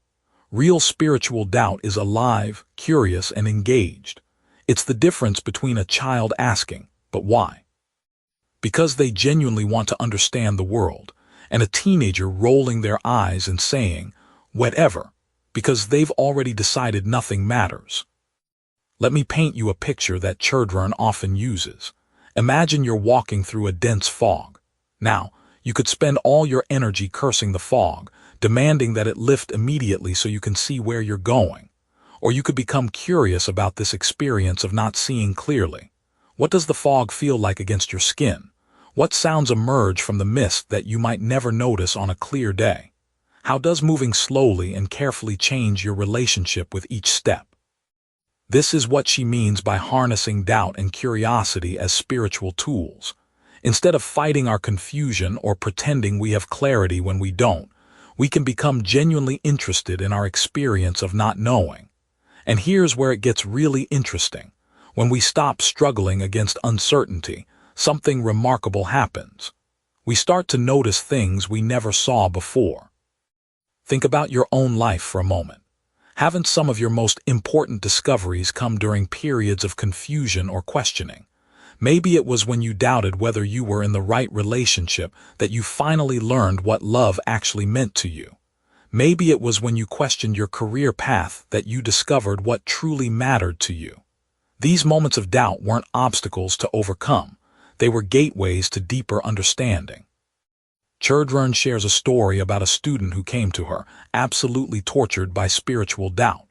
Real spiritual doubt is alive, curious, and engaged. It's the difference between a child asking, "But why?" because they genuinely want to understand the world, and a teenager rolling their eyes and saying, "Whatever," because they've already decided nothing matters. Let me paint you a picture that Chödrön often uses. Imagine you're walking through a dense fog. Now, you could spend all your energy cursing the fog, demanding that it lift immediately so you can see where you're going. Or you could become curious about this experience of not seeing clearly. What does the fog feel like against your skin? What sounds emerge from the mist that you might never notice on a clear day? How does moving slowly and carefully change your relationship with each step? This is what she means by harnessing doubt and curiosity as spiritual tools. Instead of fighting our confusion or pretending we have clarity when we don't, we can become genuinely interested in our experience of not knowing. And here's where it gets really interesting. When we stop struggling against uncertainty, something remarkable happens. We start to notice things we never saw before. Think about your own life for a moment. Haven't some of your most important discoveries come during periods of confusion or questioning? Maybe it was when you doubted whether you were in the right relationship that you finally learned what love actually meant to you. Maybe it was when you questioned your career path that you discovered what truly mattered to you. These moments of doubt weren't obstacles to overcome. They were gateways to deeper understanding. Chödrön shares a story about a student who came to her, absolutely tortured by spiritual doubt.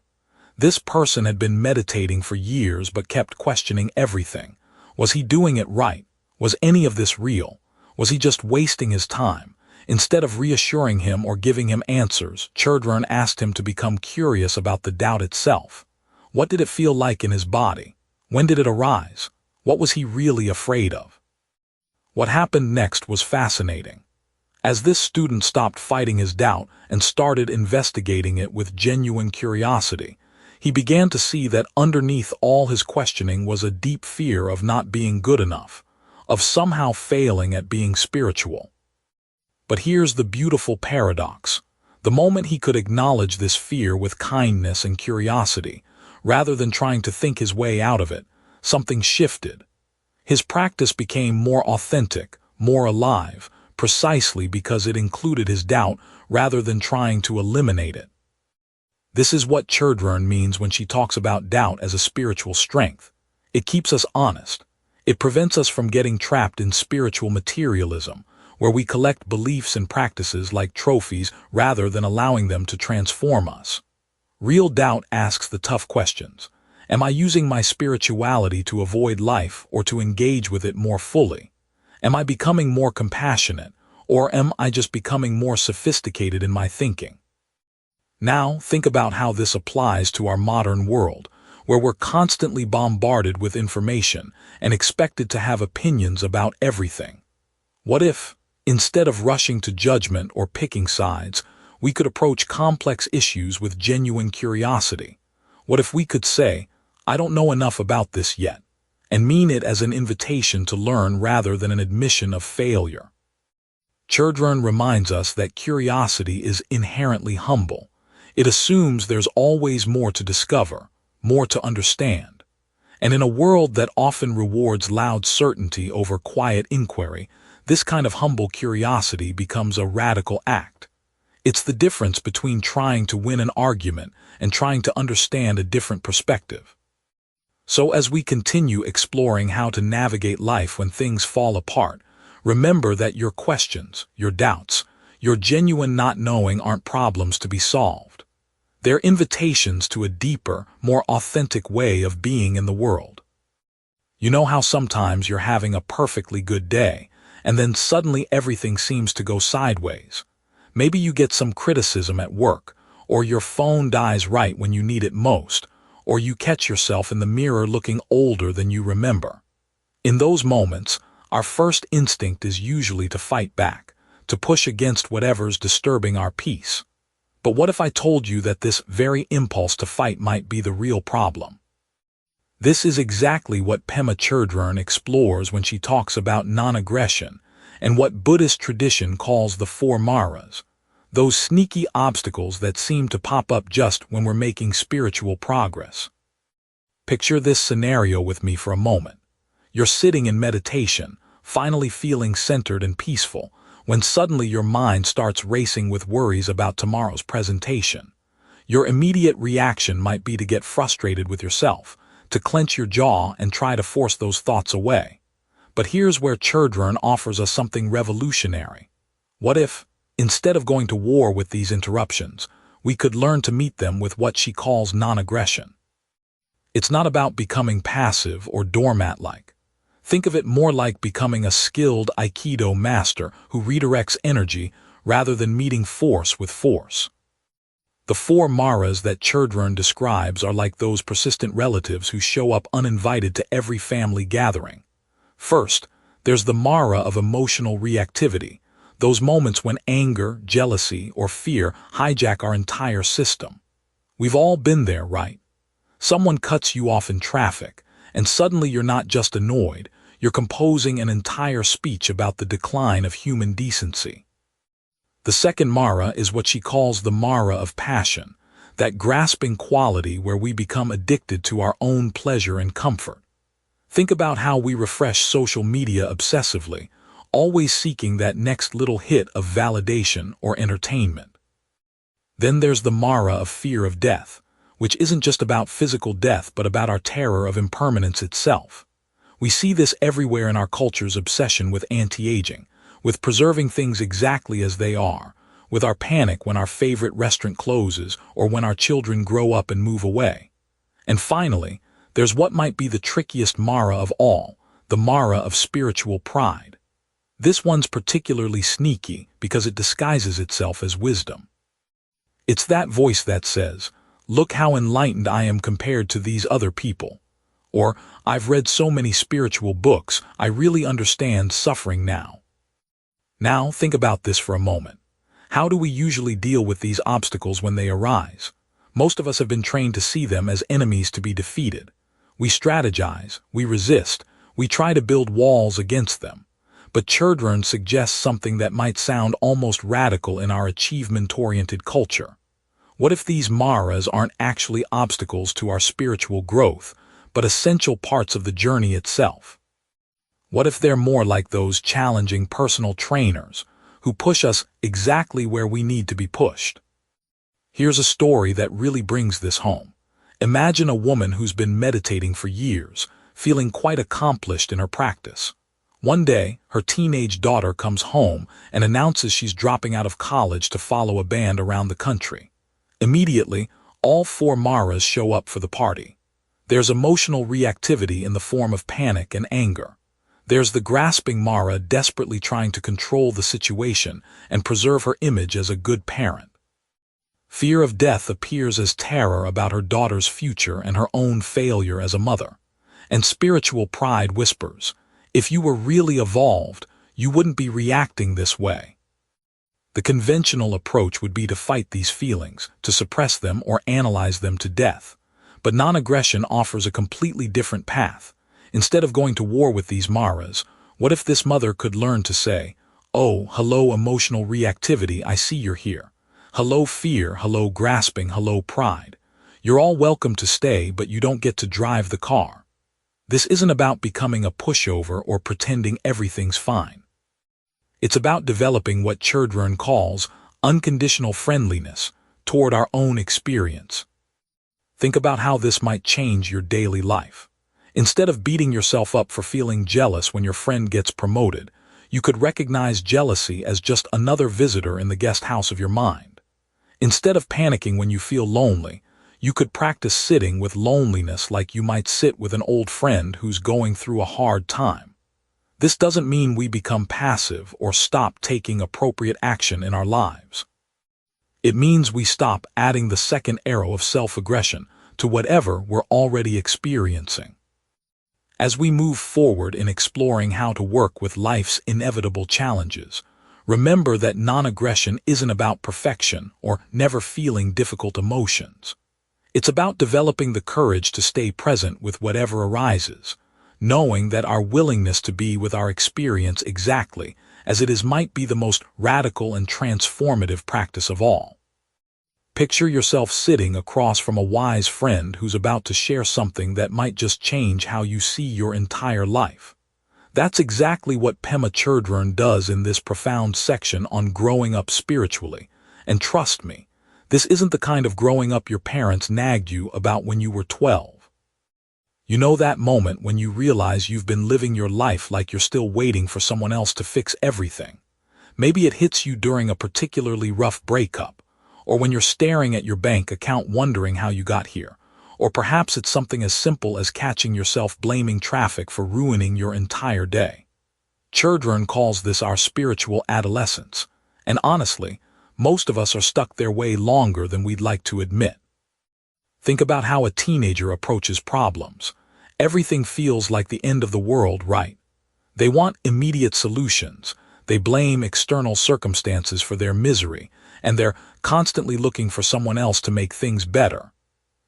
This person had been meditating for years but kept questioning everything. Was he doing it right? Was any of this real? Was he just wasting his time? Instead of reassuring him or giving him answers, Chödrön asked him to become curious about the doubt itself. What did it feel like in his body? When did it arise? What was he really afraid of? What happened next was fascinating. As this student stopped fighting his doubt and started investigating it with genuine curiosity, he began to see that underneath all his questioning was a deep fear of not being good enough, of somehow failing at being spiritual. But here's the beautiful paradox. The moment he could acknowledge this fear with kindness and curiosity, rather than trying to think his way out of it, something shifted. His practice became more authentic, more alive, precisely because it included his doubt rather than trying to eliminate it. This is what Chödrön means when she talks about doubt as a spiritual strength. It keeps us honest. It prevents us from getting trapped in spiritual materialism, where we collect beliefs and practices like trophies rather than allowing them to transform us. Real doubt asks the tough questions. Am I using my spirituality to avoid life or to engage with it more fully? Am I becoming more compassionate, or am I just becoming more sophisticated in my thinking? Now, think about how this applies to our modern world, where we're constantly bombarded with information and expected to have opinions about everything. What if, instead of rushing to judgment or picking sides, we could approach complex issues with genuine curiosity? What if we could say, "I don't know enough about this yet," and mean it as an invitation to learn rather than an admission of failure. Chödrön reminds us that curiosity is inherently humble. It assumes there's always more to discover, more to understand. And in a world that often rewards loud certainty over quiet inquiry, this kind of humble curiosity becomes a radical act. It's the difference between trying to win an argument and trying to understand a different perspective. So as we continue exploring how to navigate life when things fall apart, remember that your questions, your doubts, your genuine not knowing aren't problems to be solved. They're invitations to a deeper, more authentic way of being in the world. You know how sometimes you're having a perfectly good day, and then suddenly everything seems to go sideways. Maybe you get some criticism at work, or your phone dies right when you need it most, or you catch yourself in the mirror looking older than you remember. In those moments, our first instinct is usually to fight back, to push against whatever's disturbing our peace. But what if I told you that this very impulse to fight might be the real problem? This is exactly what Pema Chödrön explores when she talks about nonaggression and what Buddhist tradition calls the four maras, those sneaky obstacles that seem to pop up just when we're making spiritual progress. Picture this scenario with me for a moment. You're sitting in meditation, finally feeling centered and peaceful, when suddenly your mind starts racing with worries about tomorrow's presentation. Your immediate reaction might be to get frustrated with yourself, to clench your jaw and try to force those thoughts away. But here's where Chödrön offers us something revolutionary. What if, instead of going to war with these interruptions, we could learn to meet them with what she calls nonaggression? It's not about becoming passive or doormat-like. Think of it more like becoming a skilled Aikido master who redirects energy rather than meeting force with force. The four maras that Chödrön describes are like those persistent relatives who show up uninvited to every family gathering. First, there's the mara of emotional reactivity, those moments when anger, jealousy, or fear hijack our entire system. We've all been there, right? Someone cuts you off in traffic, and suddenly you're not just annoyed, you're composing an entire speech about the decline of human decency. The second mara is what she calls the mara of passion, that grasping quality where we become addicted to our own pleasure and comfort. Think about how we refresh social media obsessively, always seeking that next little hit of validation or entertainment. Then there's the mara of fear of death, which isn't just about physical death but about our terror of impermanence itself. We see this everywhere in our culture's obsession with anti-aging, with preserving things exactly as they are, with our panic when our favorite restaurant closes or when our children grow up and move away. And finally, there's what might be the trickiest mara of all, the mara of spiritual pride. This one's particularly sneaky because it disguises itself as wisdom. It's that voice that says, "Look how enlightened I am compared to these other people." Or, "I've read so many spiritual books, I really understand suffering now." Now, think about this for a moment. How do we usually deal with these obstacles when they arise? Most of us have been trained to see them as enemies to be defeated. We strategize, we resist, we try to build walls against them. But Chödrön suggests something that might sound almost radical in our achievement-oriented culture. What if these maras aren't actually obstacles to our spiritual growth, but essential parts of the journey itself? What if they're more like those challenging personal trainers who push us exactly where we need to be pushed? Here's a story that really brings this home. Imagine a woman who's been meditating for years, feeling quite accomplished in her practice. One day, her teenage daughter comes home and announces she's dropping out of college to follow a band around the country. Immediately, all four maras show up for the party. There's emotional reactivity in the form of panic and anger. There's the grasping mara desperately trying to control the situation and preserve her image as a good parent. Fear of death appears as terror about her daughter's future and her own failure as a mother. And spiritual pride whispers, "If you were really evolved, you wouldn't be reacting this way." The conventional approach would be to fight these feelings, to suppress them or analyze them to death. But non-aggression offers a completely different path. Instead of going to war with these Maras, what if this mother could learn to say, "Oh, hello emotional reactivity, I see you're here. Hello fear, hello grasping, hello pride. You're all welcome to stay, but you don't get to drive the car." This isn't about becoming a pushover or pretending everything's fine. It's about developing what Chödrön calls unconditional friendliness toward our own experience. Think about how this might change your daily life. Instead of beating yourself up for feeling jealous when your friend gets promoted, you could recognize jealousy as just another visitor in the guest house of your mind. Instead of panicking when you feel lonely, you could practice sitting with loneliness like you might sit with an old friend who's going through a hard time. This doesn't mean we become passive or stop taking appropriate action in our lives. It means we stop adding the second arrow of self-aggression to whatever we're already experiencing. As we move forward in exploring how to work with life's inevitable challenges, remember that non-aggression isn't about perfection or never feeling difficult emotions. It's about developing the courage to stay present with whatever arises, knowing that our willingness to be with our experience exactly as it is might be the most radical and transformative practice of all. Picture yourself sitting across from a wise friend who's about to share something that might just change how you see your entire life. That's exactly what Pema Chödrön does in this profound section on growing up spiritually. And trust me, this isn't the kind of growing up your parents nagged you about when you were 12. You know that moment when you realize you've been living your life like you're still waiting for someone else to fix everything. Maybe it hits you during a particularly rough breakup, or when you're staring at your bank account wondering how you got here, or perhaps it's something as simple as catching yourself blaming traffic for ruining your entire day. Chödrön calls this our spiritual adolescence, and honestly, most of us are stuck their way longer than we'd like to admit. Think about how a teenager approaches problems. Everything feels like the end of the world, right? They want immediate solutions. They blame external circumstances for their misery, and they're constantly looking for someone else to make things better.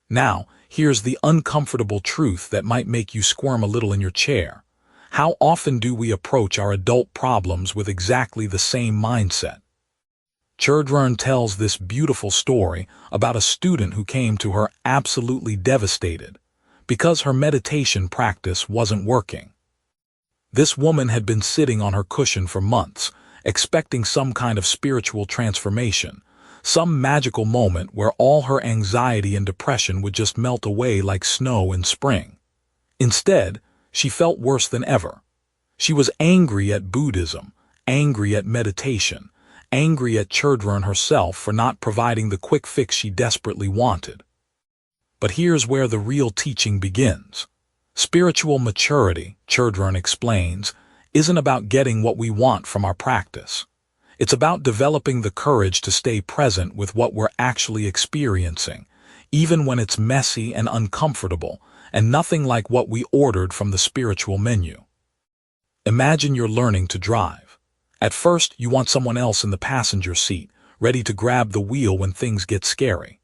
Now, here's the uncomfortable truth that might make you squirm a little in your chair. How often do we approach our adult problems with exactly the same mindset? Chödrön tells this beautiful story about a student who came to her absolutely devastated because her meditation practice wasn't working. This woman had been sitting on her cushion for months, expecting some kind of spiritual transformation, some magical moment where all her anxiety and depression would just melt away like snow in spring. Instead, she felt worse than ever. She was angry at Buddhism, angry at meditation, angry at Chödrön herself for not providing the quick fix she desperately wanted. But here's where the real teaching begins. Spiritual maturity, Chödrön explains, isn't about getting what we want from our practice. It's about developing the courage to stay present with what we're actually experiencing, even when it's messy and uncomfortable, and nothing like what we ordered from the spiritual menu. Imagine you're learning to drive. At first, you want someone else in the passenger seat, ready to grab the wheel when things get scary.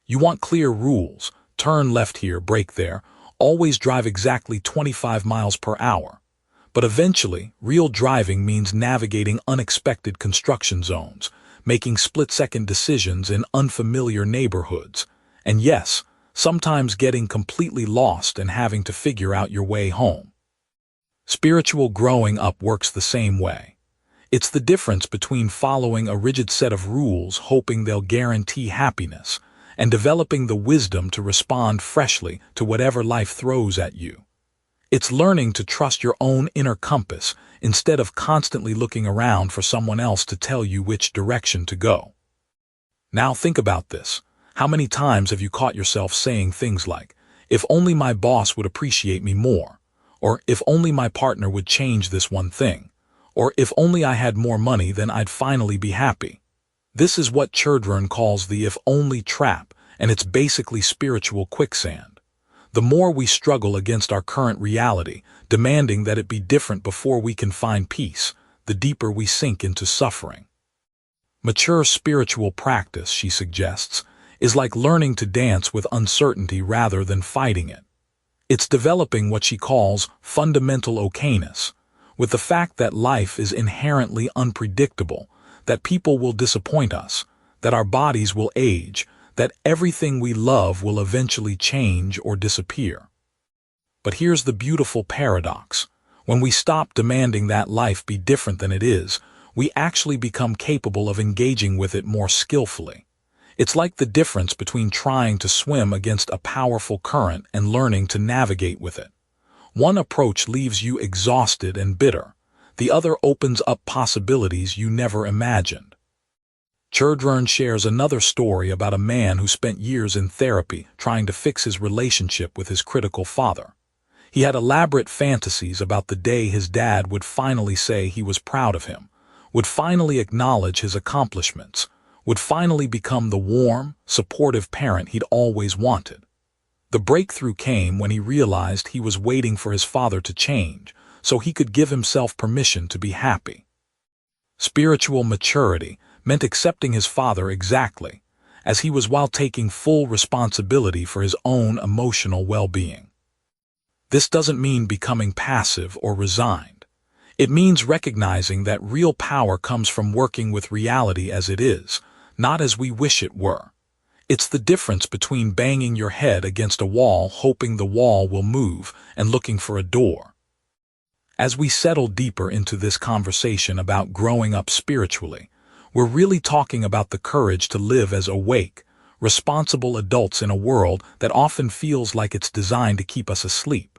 You want clear rules, turn left here, brake there, always drive exactly 25 miles per hour. But eventually, real driving means navigating unexpected construction zones, making split-second decisions in unfamiliar neighborhoods, and yes, sometimes getting completely lost and having to figure out your way home. Spiritual growing up works the same way. It's the difference between following a rigid set of rules hoping they'll guarantee happiness and developing the wisdom to respond freshly to whatever life throws at you. It's learning to trust your own inner compass instead of constantly looking around for someone else to tell you which direction to go. Now think about this. How many times have you caught yourself saying things like, "If only my boss would appreciate me more," or "If only my partner would change this one thing," or "If only I had more money, then I'd finally be happy." This is what Chödrön calls the if only trap, and it's basically spiritual quicksand. The more we struggle against our current reality, demanding that it be different before we can find peace, the deeper we sink into suffering. Mature spiritual practice, she suggests, is like learning to dance with uncertainty rather than fighting it. It's developing what she calls fundamental okayness, with the fact that life is inherently unpredictable, that people will disappoint us, that our bodies will age, that everything we love will eventually change or disappear. But here's the beautiful paradox. When we stop demanding that life be different than it is, we actually become capable of engaging with it more skillfully. It's like the difference between trying to swim against a powerful current and learning to navigate with it. One approach leaves you exhausted and bitter. The other opens up possibilities you never imagined. Chödrön shares another story about a man who spent years in therapy trying to fix his relationship with his critical father. He had elaborate fantasies about the day his dad would finally say he was proud of him, would finally acknowledge his accomplishments, would finally become the warm, supportive parent he'd always wanted. The breakthrough came when he realized he was waiting for his father to change so he could give himself permission to be happy. Spiritual maturity meant accepting his father exactly as he was while taking full responsibility for his own emotional well-being. This doesn't mean becoming passive or resigned. It means recognizing that real power comes from working with reality as it is, not as we wish it were. It's the difference between banging your head against a wall hoping the wall will move and looking for a door. As we settle deeper into this conversation about growing up spiritually, we're really talking about the courage to live as awake, responsible adults in a world that often feels like it's designed to keep us asleep.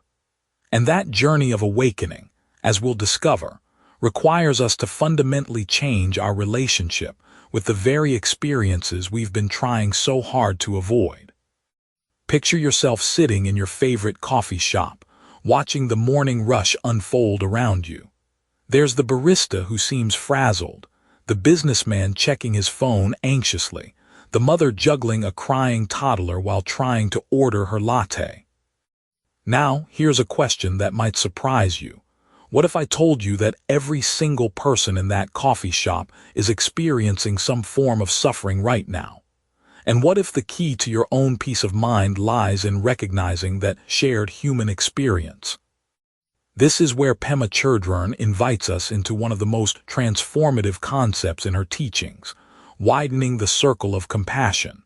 And that journey of awakening, as we'll discover, requires us to fundamentally change our relationship with the very experiences we've been trying so hard to avoid. Picture yourself sitting in your favorite coffee shop, watching the morning rush unfold around you. There's the barista who seems frazzled, the businessman checking his phone anxiously, the mother juggling a crying toddler while trying to order her latte. Now, here's a question that might surprise you. What if I told you that every single person in that coffee shop is experiencing some form of suffering right now? And what if the key to your own peace of mind lies in recognizing that shared human experience? This is where Pema Chödrön invites us into one of the most transformative concepts in her teachings, widening the circle of compassion.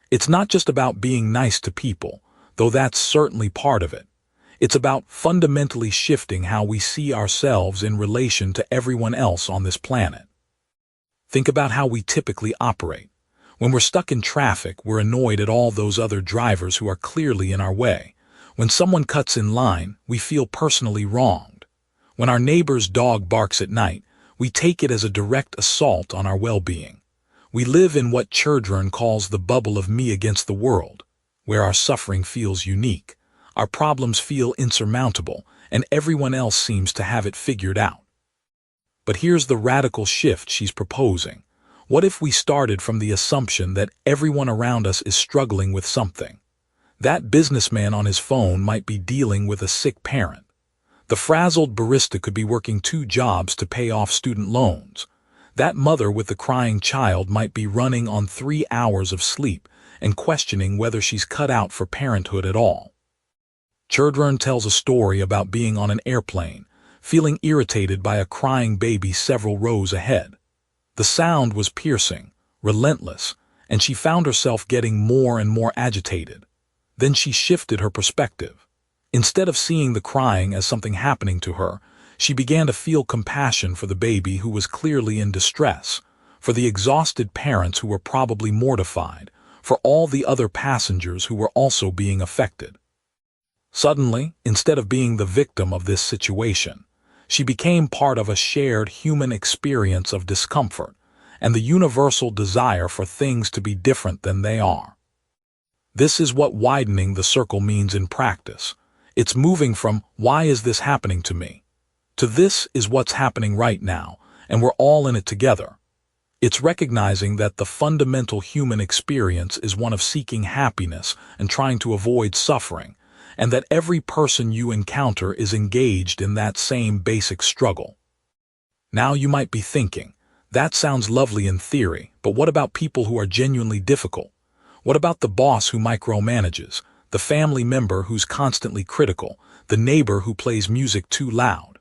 It's not just about being nice to people, though that's certainly part of it. It's about fundamentally shifting how we see ourselves in relation to everyone else on this planet. Think about how we typically operate. When we're stuck in traffic, we're annoyed at all those other drivers who are clearly in our way. When someone cuts in line, we feel personally wronged. When our neighbor's dog barks at night, we take it as a direct assault on our well-being. We live in what Chödrön calls the bubble of me against the world, where our suffering feels unique. Our problems feel insurmountable, and everyone else seems to have it figured out. But here's the radical shift she's proposing. What if we started from the assumption that everyone around us is struggling with something? That businessman on his phone might be dealing with a sick parent. The frazzled barista could be working 2 jobs to pay off student loans. That mother with the crying child might be running on 3 hours of sleep and questioning whether she's cut out for parenthood at all. Chödrön tells a story about being on an airplane, feeling irritated by a crying baby several rows ahead. The sound was piercing, relentless, and she found herself getting more and more agitated. Then she shifted her perspective. Instead of seeing the crying as something happening to her, she began to feel compassion for the baby who was clearly in distress, for the exhausted parents who were probably mortified, for all the other passengers who were also being affected. Suddenly, instead of being the victim of this situation, she became part of a shared human experience of discomfort and the universal desire for things to be different than they are. This is what widening the circle means in practice. It's moving from, "Why is this happening to me?" to "This is what's happening right now, and we're all in it together." It's recognizing that the fundamental human experience is one of seeking happiness and trying to avoid suffering, and that every person you encounter is engaged in that same basic struggle. Now you might be thinking, that sounds lovely in theory, but what about people who are genuinely difficult? What about the boss who micromanages, the family member who's constantly critical, the neighbor who plays music too loud.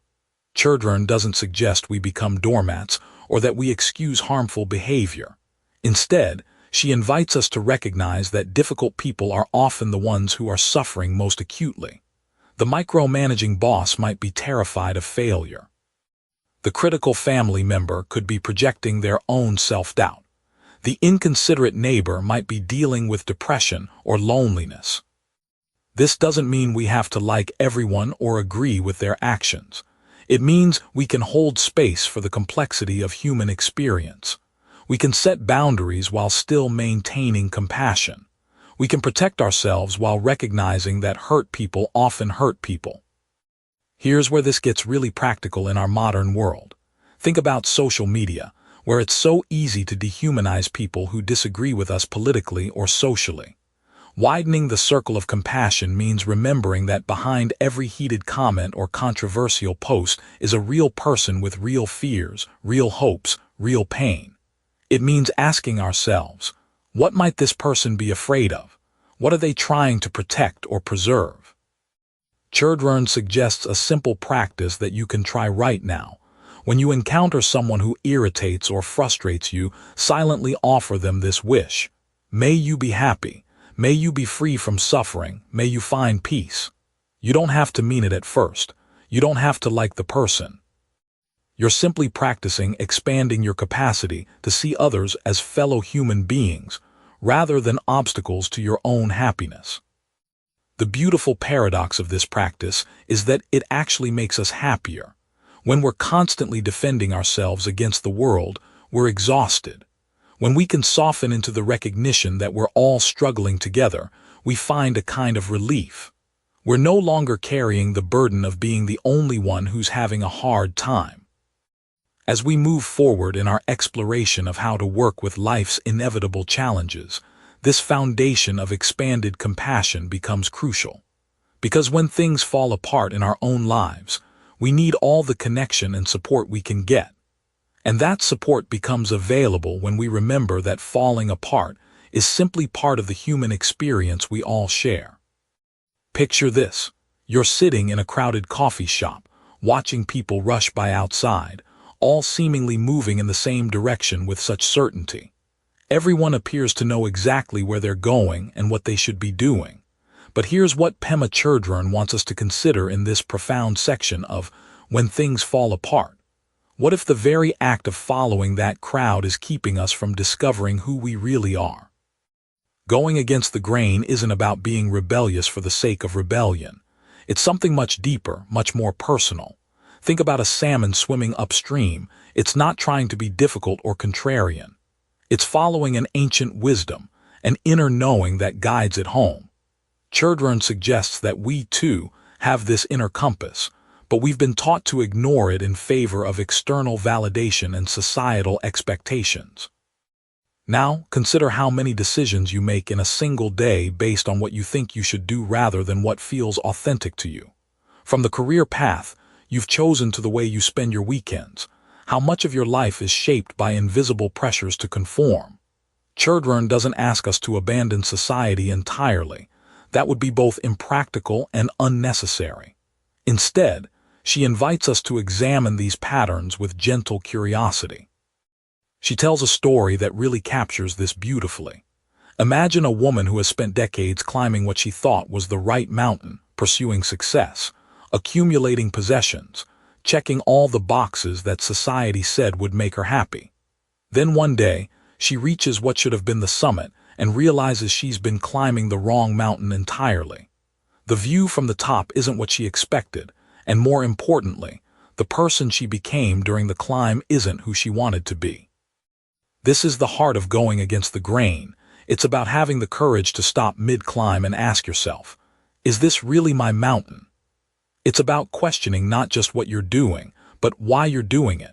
Chödrön doesn't suggest we become doormats or that we excuse harmful behavior. Instead, she invites us to recognize that difficult people are often the ones who are suffering most acutely. The micromanaging boss might be terrified of failure. The critical family member could be projecting their own self-doubt. The inconsiderate neighbor might be dealing with depression or loneliness. This doesn't mean we have to like everyone or agree with their actions. It means we can hold space for the complexity of human experience. We can set boundaries while still maintaining compassion. We can protect ourselves while recognizing that hurt people often hurt people. Here's where this gets really practical in our modern world. Think about social media, where it's so easy to dehumanize people who disagree with us politically or socially. Widening the circle of compassion means remembering that behind every heated comment or controversial post is a real person with real fears, real hopes, real pain. It means asking ourselves, what might this person be afraid of? What are they trying to protect or preserve? Chödrön suggests a simple practice that you can try right now. When you encounter someone who irritates or frustrates you, silently offer them this wish. May you be happy. May you be free from suffering. May you find peace. You don't have to mean it at first. You don't have to like the person. You're simply practicing expanding your capacity to see others as fellow human beings, rather than obstacles to your own happiness. The beautiful paradox of this practice is that it actually makes us happier. When we're constantly defending ourselves against the world, we're exhausted. When we can soften into the recognition that we're all struggling together, we find a kind of relief. We're no longer carrying the burden of being the only one who's having a hard time. As we move forward in our exploration of how to work with life's inevitable challenges, this foundation of expanded compassion becomes crucial. Because when things fall apart in our own lives, we need all the connection and support we can get. And that support becomes available when we remember that falling apart is simply part of the human experience we all share. Picture this. You're sitting in a crowded coffee shop, watching people rush by outside, all seemingly moving in the same direction with such certainty. Everyone appears to know exactly where they're going and what they should be doing. But here's what Pema Chödrön wants us to consider in this profound section of When Things Fall Apart. What if the very act of following that crowd is keeping us from discovering who we really are? Going against the grain isn't about being rebellious for the sake of rebellion. It's something much deeper, much more personal. Think about a salmon swimming upstream. It's not trying to be difficult or contrarian. It's following an ancient wisdom, an inner knowing that guides it home. Chödrön suggests that we, too, have this inner compass, but we've been taught to ignore it in favor of external validation and societal expectations. Now, consider how many decisions you make in a single day based on what you think you should do rather than what feels authentic to you. From the career path you've chosen to the way you spend your weekends, how much of your life is shaped by invisible pressures to conform. Chödrön doesn't ask us to abandon society entirely. That would be both impractical and unnecessary. Instead, she invites us to examine these patterns with gentle curiosity. She tells a story that really captures this beautifully. Imagine a woman who has spent decades climbing what she thought was the right mountain, pursuing success, accumulating possessions, checking all the boxes that society said would make her happy. Then one day, she reaches what should have been the summit and realizes she's been climbing the wrong mountain entirely. The view from the top isn't what she expected, and more importantly, the person she became during the climb isn't who she wanted to be. This is the heart of going against the grain. It's about having the courage to stop mid-climb and ask yourself, is this really my mountain? It's about questioning not just what you're doing, but why you're doing it.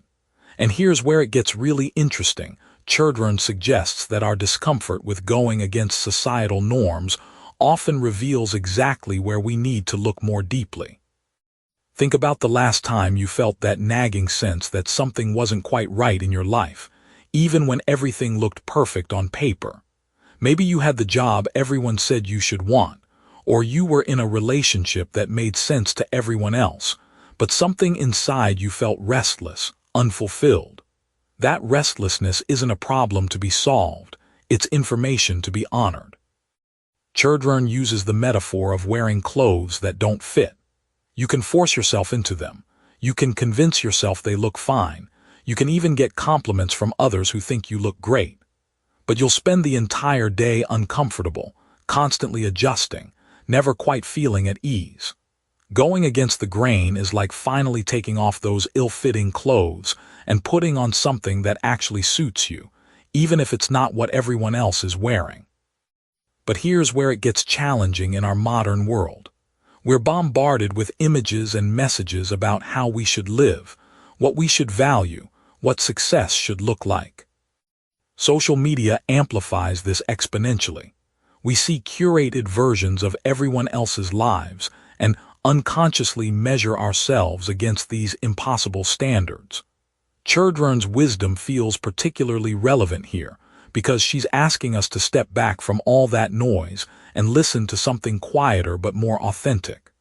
And here's where it gets really interesting. Chödrön suggests that our discomfort with going against societal norms often reveals exactly where we need to look more deeply. Think about the last time you felt that nagging sense that something wasn't quite right in your life, even when everything looked perfect on paper. Maybe you had the job everyone said you should want, or you were in a relationship that made sense to everyone else, but something inside you felt restless, unfulfilled. That restlessness isn't a problem to be solved, it's information to be honored. Chödrön uses the metaphor of wearing clothes that don't fit. You can force yourself into them. You can convince yourself they look fine. You can even get compliments from others who think you look great. But you'll spend the entire day uncomfortable, constantly adjusting, never quite feeling at ease. Going against the grain is like finally taking off those ill-fitting clothes and putting on something that actually suits you, even if it's not what everyone else is wearing. But here's where it gets challenging in our modern world. We're bombarded with images and messages about how we should live, what we should value, what success should look like. Social media amplifies this exponentially. We see curated versions of everyone else's lives and unconsciously measure ourselves against these impossible standards. Chödrön's wisdom feels particularly relevant here, because she's asking us to step back from all that noise and listen to something quieter but more authentic.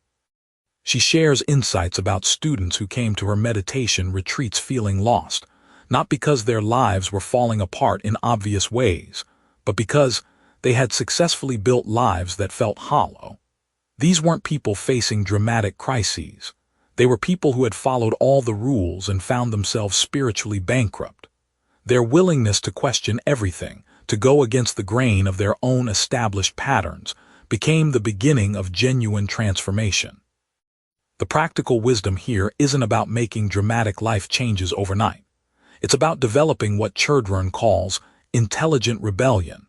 She shares insights about students who came to her meditation retreats feeling lost, not because their lives were falling apart in obvious ways, but because they had successfully built lives that felt hollow. These weren't people facing dramatic crises. They were people who had followed all the rules and found themselves spiritually bankrupt. Their willingness to question everything, to go against the grain of their own established patterns, became the beginning of genuine transformation. The practical wisdom here isn't about making dramatic life changes overnight. It's about developing what Chödrön calls intelligent rebellion,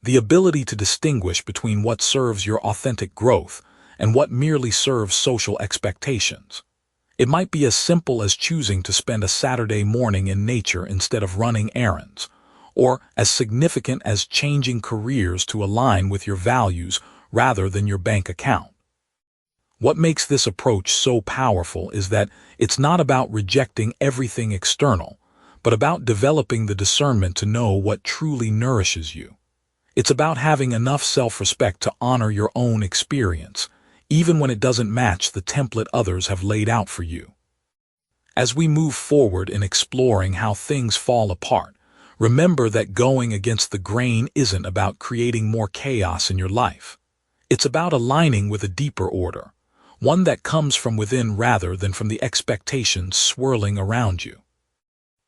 the ability to distinguish between what serves your authentic growth and what merely serves social expectations. It might be as simple as choosing to spend a Saturday morning in nature instead of running errands, or as significant as changing careers to align with your values rather than your bank account. What makes this approach so powerful is that it's not about rejecting everything external, but about developing the discernment to know what truly nourishes you. It's about having enough self-respect to honor your own experience, even when it doesn't match the template others have laid out for you. As we move forward in exploring how things fall apart, remember that going against the grain isn't about creating more chaos in your life. It's about aligning with a deeper order, one that comes from within rather than from the expectations swirling around you.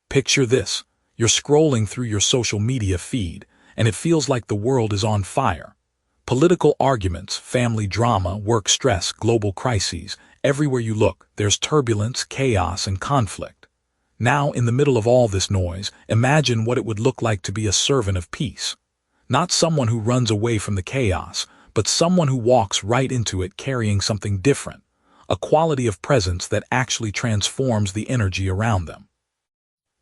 Picture this: you're scrolling through your social media feed, and it feels like the world is on fire. Political arguments, family drama, work stress, global crises. Everywhere you look, there's turbulence, chaos, and conflict. Now, in the middle of all this noise, imagine what it would look like to be a servant of peace. Not someone who runs away from the chaos, but someone who walks right into it carrying something different, a quality of presence that actually transforms the energy around them.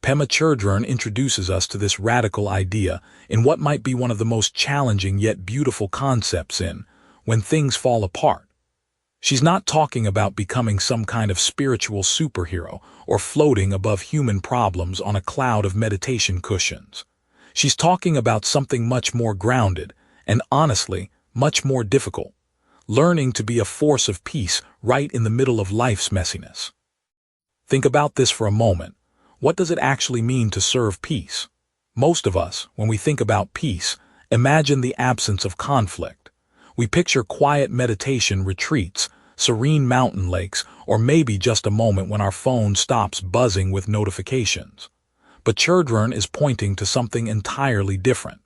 Pema Chödrön introduces us to this radical idea in what might be one of the most challenging yet beautiful concepts in When Things Fall Apart. She's not talking about becoming some kind of spiritual superhero or floating above human problems on a cloud of meditation cushions. She's talking about something much more grounded and, honestly, much more difficult: learning to be a force of peace right in the middle of life's messiness. Think about this for a moment. What does it actually mean to serve peace? Most of us, when we think about peace, imagine the absence of conflict. We picture quiet meditation retreats, serene mountain lakes, or maybe just a moment when our phone stops buzzing with notifications. But Chödrön is pointing to something entirely different.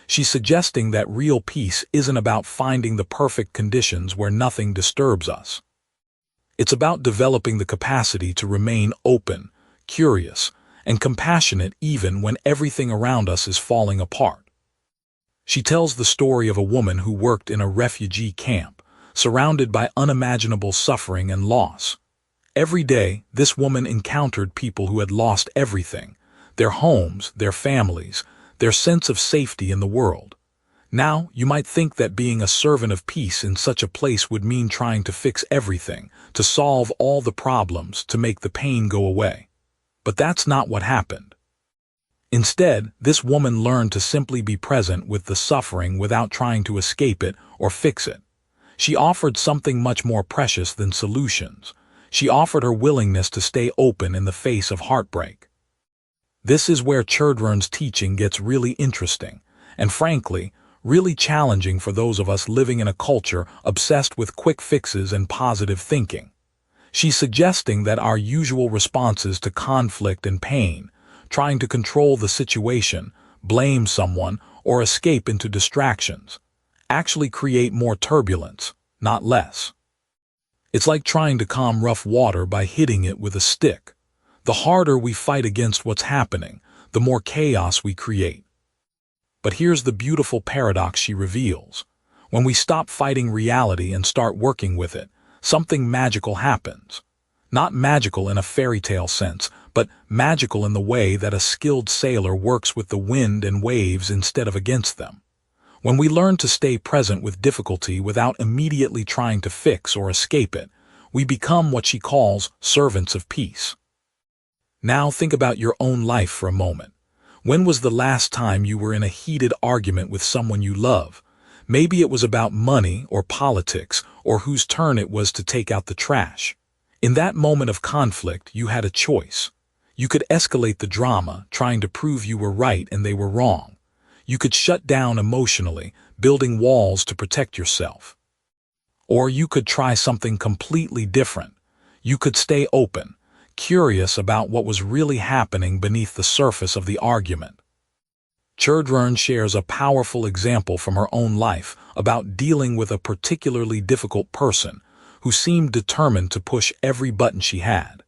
She's suggesting that real peace isn't about finding the perfect conditions where nothing disturbs us. It's about developing the capacity to remain open, curious, and compassionate even when everything around us is falling apart. She tells the story of a woman who worked in a refugee camp, surrounded by unimaginable suffering and loss. Every day, this woman encountered people who had lost everything: their homes, their families, their sense of safety in the world. Now, you might think that being a servant of peace in such a place would mean trying to fix everything, to solve all the problems, to make the pain go away. But that's not what happened. Instead, this woman learned to simply be present with the suffering without trying to escape it or fix it. She offered something much more precious than solutions. She offered her willingness to stay open in the face of heartbreak. This is where Chödrön's teaching gets really interesting, and frankly, really challenging for those of us living in a culture obsessed with quick fixes and positive thinking. She's suggesting that our usual responses to conflict and pain, trying to control the situation, blame someone, or escape into distractions, actually create more turbulence, not less. It's like trying to calm rough water by hitting it with a stick. The harder we fight against what's happening, the more chaos we create. But here's the beautiful paradox she reveals. When we stop fighting reality and start working with it, something magical happens. Not magical in a fairy tale sense, but magical in the way that a skilled sailor works with the wind and waves instead of against them. When we learn to stay present with difficulty without immediately trying to fix or escape it, we become what she calls servants of peace. Now think about your own life for a moment. When was the last time you were in a heated argument with someone you love? Maybe it was about money or politics or whose turn it was to take out the trash. In that moment of conflict, you had a choice. You could escalate the drama, trying to prove you were right and they were wrong. You could shut down emotionally, building walls to protect yourself. Or you could try something completely different. You could stay open, curious about what was really happening beneath the surface of the argument. Chödrön shares a powerful example from her own life about dealing with a particularly difficult person who seemed determined to push every button she had.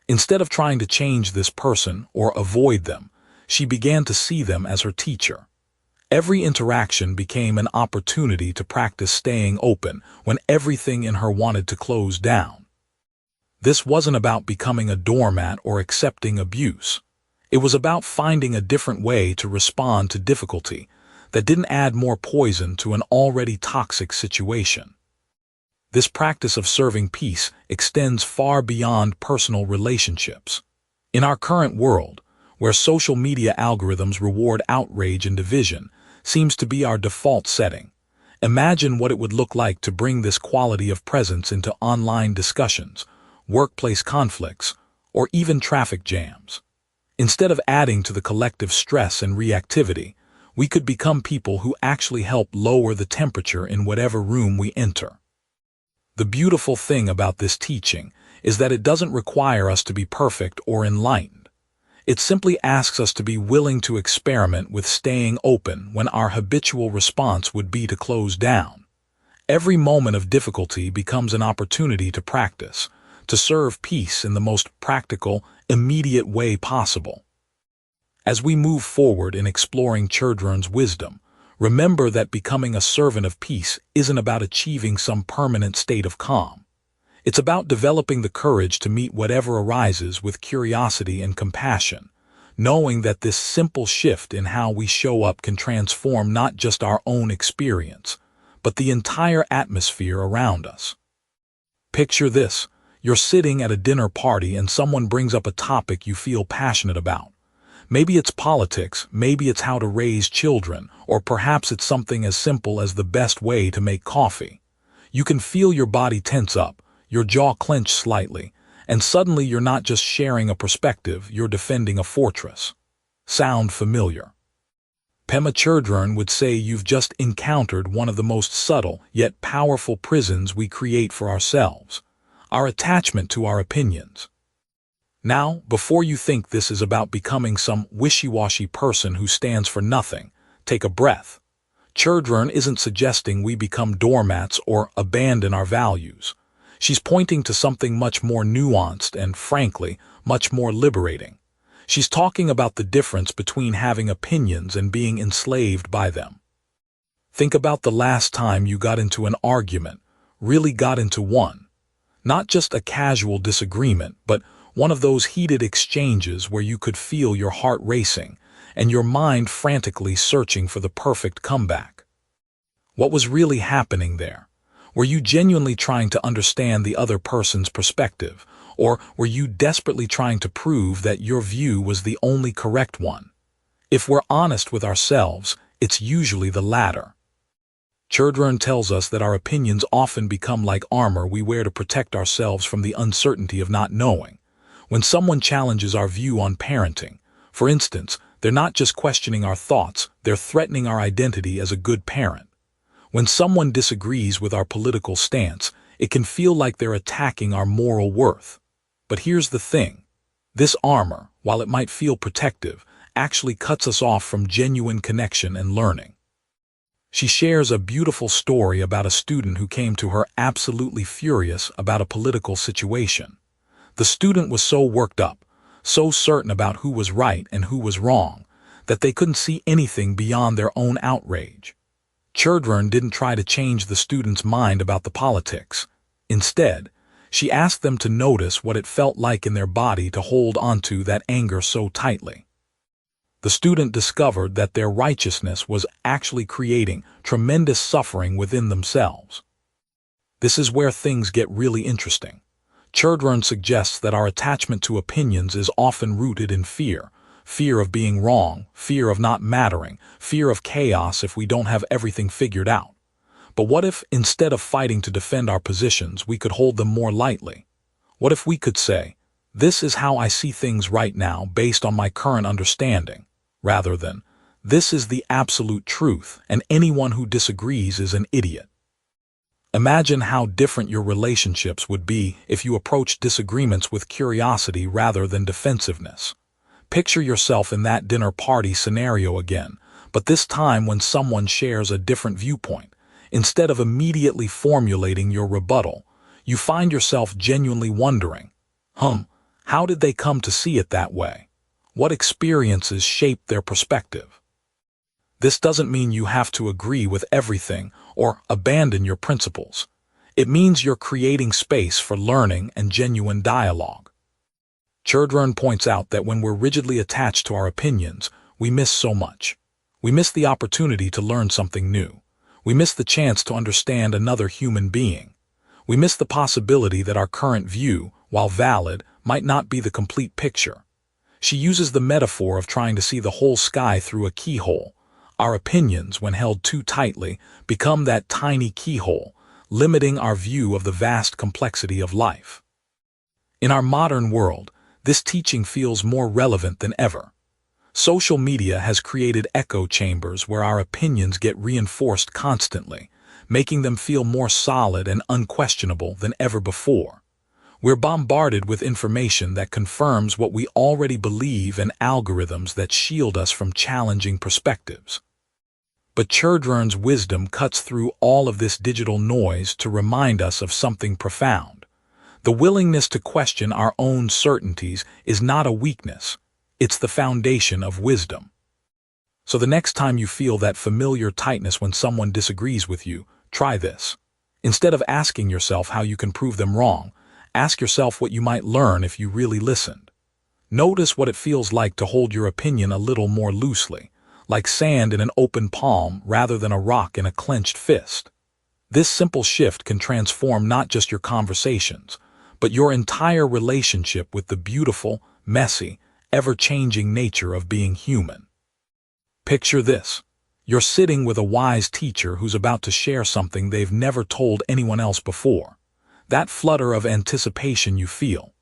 Instead of trying to change this person or avoid them, she began to see them as her teacher. Every interaction became an opportunity to practice staying open when everything in her wanted to close down. This wasn't about becoming a doormat or accepting abuse. It was about finding a different way to respond to difficulty that didn't add more poison to an already toxic situation. This practice of serving peace extends far beyond personal relationships. In our current world, where social media algorithms reward outrage and division, seems to be our default setting. Imagine what it would look like to bring this quality of presence into online discussions, workplace conflicts, or even traffic jams. Instead of adding to the collective stress and reactivity, we could become people who actually help lower the temperature in whatever room we enter. The beautiful thing about this teaching is that it doesn't require us to be perfect or enlightened. It simply asks us to be willing to experiment with staying open when our habitual response would be to close down. Every moment of difficulty becomes an opportunity to practice, to serve peace in the most practical, immediate way possible. As we move forward in exploring Chödrön's wisdom, remember that becoming a servant of peace isn't about achieving some permanent state of calm. It's about developing the courage to meet whatever arises with curiosity and compassion, knowing that this simple shift in how we show up can transform not just our own experience, but the entire atmosphere around us. Picture this. You're sitting at a dinner party and someone brings up a topic you feel passionate about. Maybe it's politics, maybe it's how to raise children, or perhaps it's something as simple as the best way to make coffee. You can feel your body tense up, your jaw clench slightly, and suddenly you're not just sharing a perspective, you're defending a fortress. Sound familiar? Pema Chödrön would say you've just encountered one of the most subtle yet powerful prisons we create for ourselves. Our attachment to our opinions. Now, before you think this is about becoming some wishy-washy person who stands for nothing, take a breath. Chödrön isn't suggesting we become doormats or abandon our values. She's pointing to something much more nuanced and, frankly, much more liberating. She's talking about the difference between having opinions and being enslaved by them. Think about the last time you got into an argument, really got into one. Not just a casual disagreement, but one of those heated exchanges where you could feel your heart racing and your mind frantically searching for the perfect comeback. What was really happening there? Were you genuinely trying to understand the other person's perspective, or were you desperately trying to prove that your view was the only correct one? If we're honest with ourselves, it's usually the latter. Chödrön tells us that our opinions often become like armor we wear to protect ourselves from the uncertainty of not knowing. When someone challenges our view on parenting, for instance, they're not just questioning our thoughts, they're threatening our identity as a good parent. When someone disagrees with our political stance, it can feel like they're attacking our moral worth. But here's the thing. This armor, while it might feel protective, actually cuts us off from genuine connection and learning. She shares a beautiful story about a student who came to her absolutely furious about a political situation. The student was so worked up, so certain about who was right and who was wrong, that they couldn't see anything beyond their own outrage. Chödrön didn't try to change the student's mind about the politics. Instead, she asked them to notice what it felt like in their body to hold onto that anger so tightly. The student discovered that their righteousness was actually creating tremendous suffering within themselves. This is where things get really interesting. Chödrön suggests that our attachment to opinions is often rooted in fear. Fear of being wrong, fear of not mattering, fear of chaos if we don't have everything figured out. But what if, instead of fighting to defend our positions, we could hold them more lightly? What if we could say, "This is how I see things right now based on my current understanding," rather than, "This is the absolute truth, and anyone who disagrees is an idiot." Imagine how different your relationships would be if you approached disagreements with curiosity rather than defensiveness. Picture yourself in that dinner party scenario again, but this time when someone shares a different viewpoint. Instead of immediately formulating your rebuttal, you find yourself genuinely wondering, how did they come to see it that way? What experiences shaped their perspective? This doesn't mean you have to agree with everything or abandon your principles. It means you're creating space for learning and genuine dialogue. Chödrön points out that when we're rigidly attached to our opinions, we miss so much. We miss the opportunity to learn something new. We miss the chance to understand another human being. We miss the possibility that our current view, while valid, might not be the complete picture. She uses the metaphor of trying to see the whole sky through a keyhole. Our opinions, when held too tightly, become that tiny keyhole, limiting our view of the vast complexity of life. In our modern world, this teaching feels more relevant than ever. Social media has created echo chambers where our opinions get reinforced constantly, making them feel more solid and unquestionable than ever before. We're bombarded with information that confirms what we already believe and algorithms that shield us from challenging perspectives. But Chödrön's wisdom cuts through all of this digital noise to remind us of something profound. The willingness to question our own certainties is not a weakness. It's the foundation of wisdom. So the next time you feel that familiar tightness when someone disagrees with you, try this. Instead of asking yourself how you can prove them wrong, ask yourself what you might learn if you really listened. Notice what it feels like to hold your opinion a little more loosely, like sand in an open palm rather than a rock in a clenched fist. This simple shift can transform not just your conversations, but your entire relationship with the beautiful, messy, ever-changing nature of being human. Picture this. You're sitting with a wise teacher who's about to share something they've never told anyone else before. That flutter of anticipation you feel,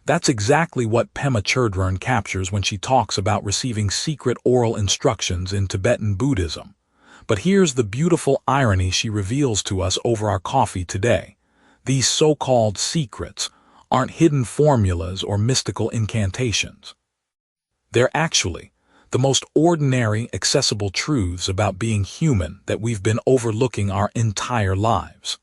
that's exactly what Pema Chödrön captures when she talks about receiving secret oral instructions in Tibetan Buddhism. But here's the beautiful irony she reveals to us over our coffee today. These so-called secrets aren't hidden formulas or mystical incantations. They're actually the most ordinary, accessible truths about being human that we've been overlooking our entire lives.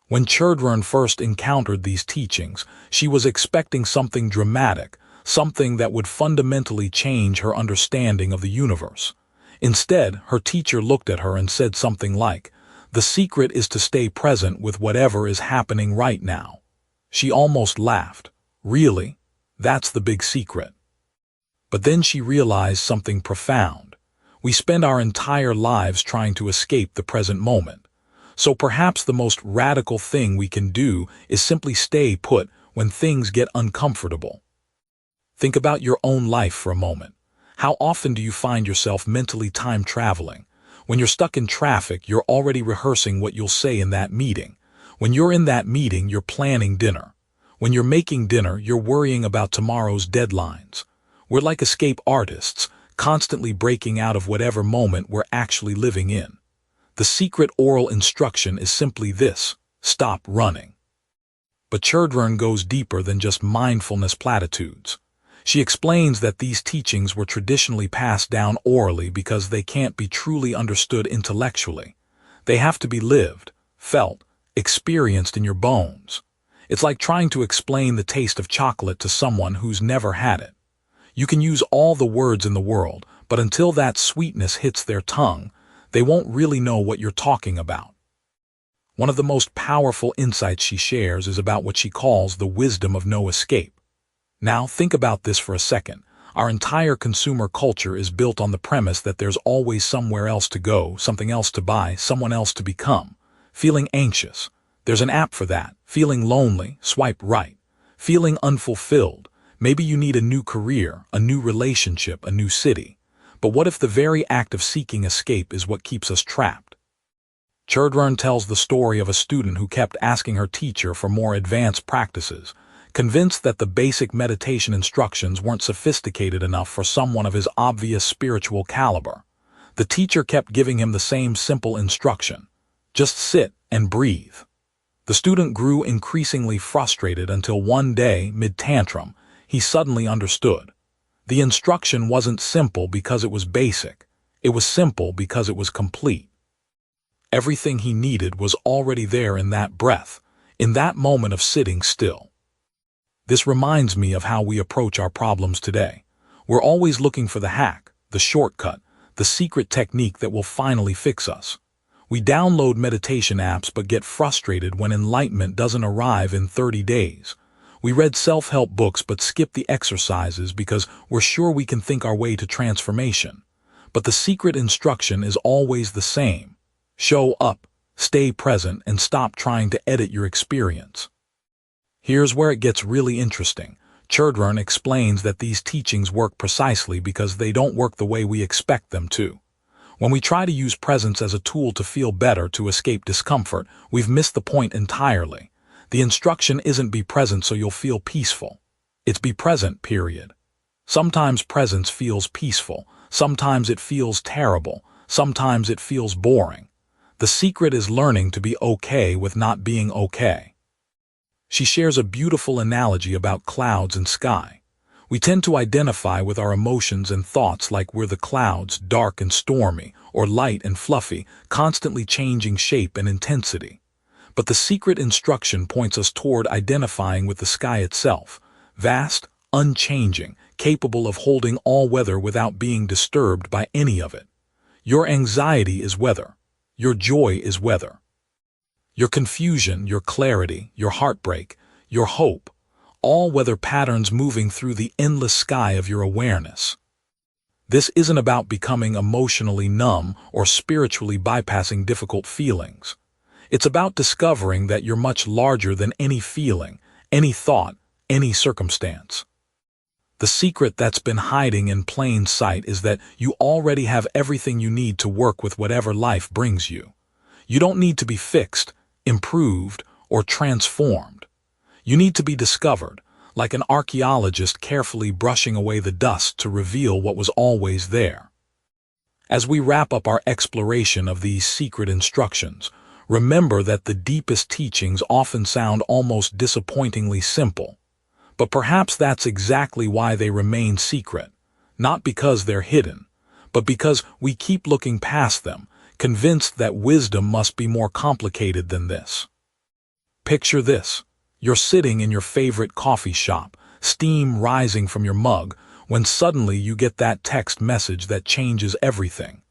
When Chödrön first encountered these teachings, she was expecting something dramatic, something that would fundamentally change her understanding of the universe. Instead, her teacher looked at her and said something like, "The secret is to stay present with whatever is happening right now." She almost laughed. Really? That's the big secret. But then she realized something profound. We spend our entire lives trying to escape the present moment. So perhaps the most radical thing we can do is simply stay put when things get uncomfortable. Think about your own life for a moment. How often do you find yourself mentally time traveling, When you're stuck in traffic, you're already rehearsing what you'll say in that meeting. When you're in that meeting, you're planning dinner. When you're making dinner, you're worrying about tomorrow's deadlines. We're like escape artists, constantly breaking out of whatever moment we're actually living in. The secret oral instruction is simply this: stop running. But Chödrön goes deeper than just mindfulness platitudes. She explains that these teachings were traditionally passed down orally because they can't be truly understood intellectually. They have to be lived, felt, experienced in your bones. It's like trying to explain the taste of chocolate to someone who's never had it. You can use all the words in the world, but until that sweetness hits their tongue, they won't really know what you're talking about. One of the most powerful insights she shares is about what she calls the wisdom of no escape. Now, think about this for a second. Our entire consumer culture is built on the premise that there's always somewhere else to go, something else to buy, someone else to become. Feeling anxious. There's an app for that. Feeling lonely. Swipe right. Feeling unfulfilled. Maybe you need a new career, a new relationship, a new city. But what if the very act of seeking escape is what keeps us trapped? Chödrön tells the story of a student who kept asking her teacher for more advanced practices, convinced that the basic meditation instructions weren't sophisticated enough for someone of his obvious spiritual caliber. The teacher kept giving him the same simple instruction: just sit and breathe. The student grew increasingly frustrated until one day, mid-tantrum, he suddenly understood. The instruction wasn't simple because it was basic. It was simple because it was complete. Everything he needed was already there in that breath, in that moment of sitting still. This reminds me of how we approach our problems today. We're always looking for the hack, the shortcut, the secret technique that will finally fix us. We download meditation apps but get frustrated when enlightenment doesn't arrive in 30 days. We read self-help books but skip the exercises because we're sure we can think our way to transformation. But the secret instruction is always the same. Show up, stay present, and stop trying to edit your experience. Here's where it gets really interesting. Chödrön explains that these teachings work precisely because they don't work the way we expect them to. When we try to use presence as a tool to feel better, to escape discomfort, we've missed the point entirely. The instruction isn't be present so you'll feel peaceful. It's be present, period. Sometimes presence feels peaceful, sometimes it feels terrible, sometimes it feels boring. The secret is learning to be okay with not being okay. She shares a beautiful analogy about clouds and sky. We tend to identify with our emotions and thoughts like we're the clouds, dark and stormy, or light and fluffy, constantly changing shape and intensity. But the secret instruction points us toward identifying with the sky itself, vast, unchanging, capable of holding all weather without being disturbed by any of it. Your anxiety is weather. Your joy is weather. Your confusion, your clarity, your heartbreak, your hope, all weather patterns moving through the endless sky of your awareness. This isn't about becoming emotionally numb or spiritually bypassing difficult feelings. It's about discovering that you're much larger than any feeling, any thought, any circumstance. The secret that's been hiding in plain sight is that you already have everything you need to work with whatever life brings you. You don't need to be fixed, improved, or transformed. You need to be discovered, like an archaeologist carefully brushing away the dust to reveal what was always there. As we wrap up our exploration of these secret instructions, remember that the deepest teachings often sound almost disappointingly simple. But perhaps that's exactly why they remain secret, not because they're hidden, but because we keep looking past them, convinced that wisdom must be more complicated than this. Picture this. You're sitting in your favorite coffee shop, steam rising from your mug, when suddenly you get that text message that changes everything.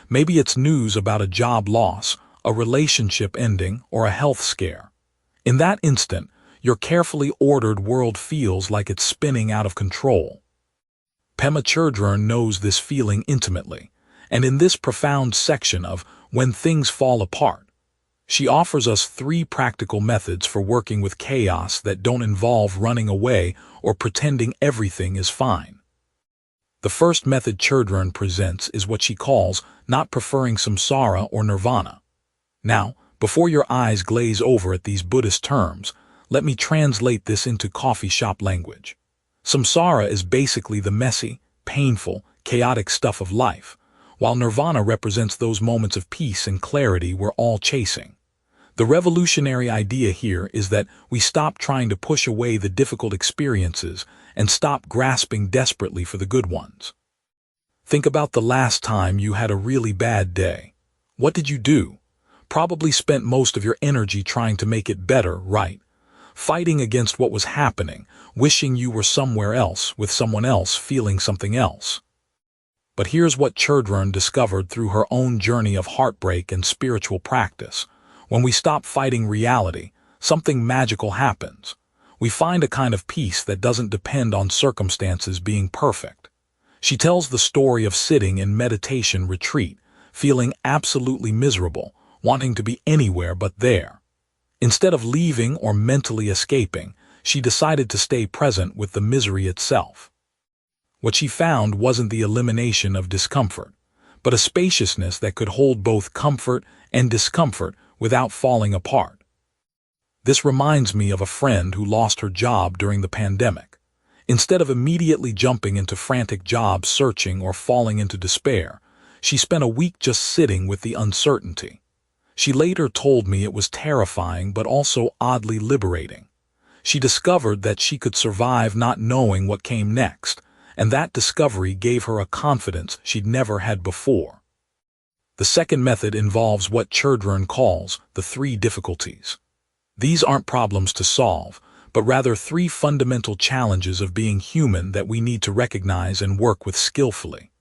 Maybe it's news about a job loss, a relationship ending, or a health scare. In that instant, your carefully ordered world feels like it's spinning out of control. Pema Chödrön knows this feeling intimately, and in this profound section of When Things Fall Apart, she offers us 3 practical methods for working with chaos that don't involve running away or pretending everything is fine. The first method Chödrön presents is what she calls not preferring samsara or nirvana. Now, before your eyes glaze over at these Buddhist terms, let me translate this into coffee shop language. Samsara is basically the messy, painful, chaotic stuff of life, while nirvana represents those moments of peace and clarity we're all chasing. The revolutionary idea here is that we stop trying to push away the difficult experiences and stop grasping desperately for the good ones. Think about the last time you had a really bad day. What did you do? Probably spent most of your energy trying to make it better, right? Fighting against what was happening, wishing you were somewhere else with someone else feeling something else. But here's what Chödrön discovered through her own journey of heartbreak and spiritual practice. When we stop fighting reality, something magical happens. We find a kind of peace that doesn't depend on circumstances being perfect. She tells the story of sitting in meditation retreat, feeling absolutely miserable, wanting to be anywhere but there. Instead of leaving or mentally escaping, she decided to stay present with the misery itself. What she found wasn't the elimination of discomfort, but a spaciousness that could hold both comfort and discomfort without falling apart. This reminds me of a friend who lost her job during the pandemic. Instead of immediately jumping into frantic job searching or falling into despair, she spent a week just sitting with the uncertainty. She later told me it was terrifying but also oddly liberating. She discovered that she could survive not knowing what came next, and that discovery gave her a confidence she'd never had before. The second method involves what Chödrön calls the 3 difficulties. These aren't problems to solve, but rather 3 fundamental challenges of being human that we need to recognize and work with skillfully.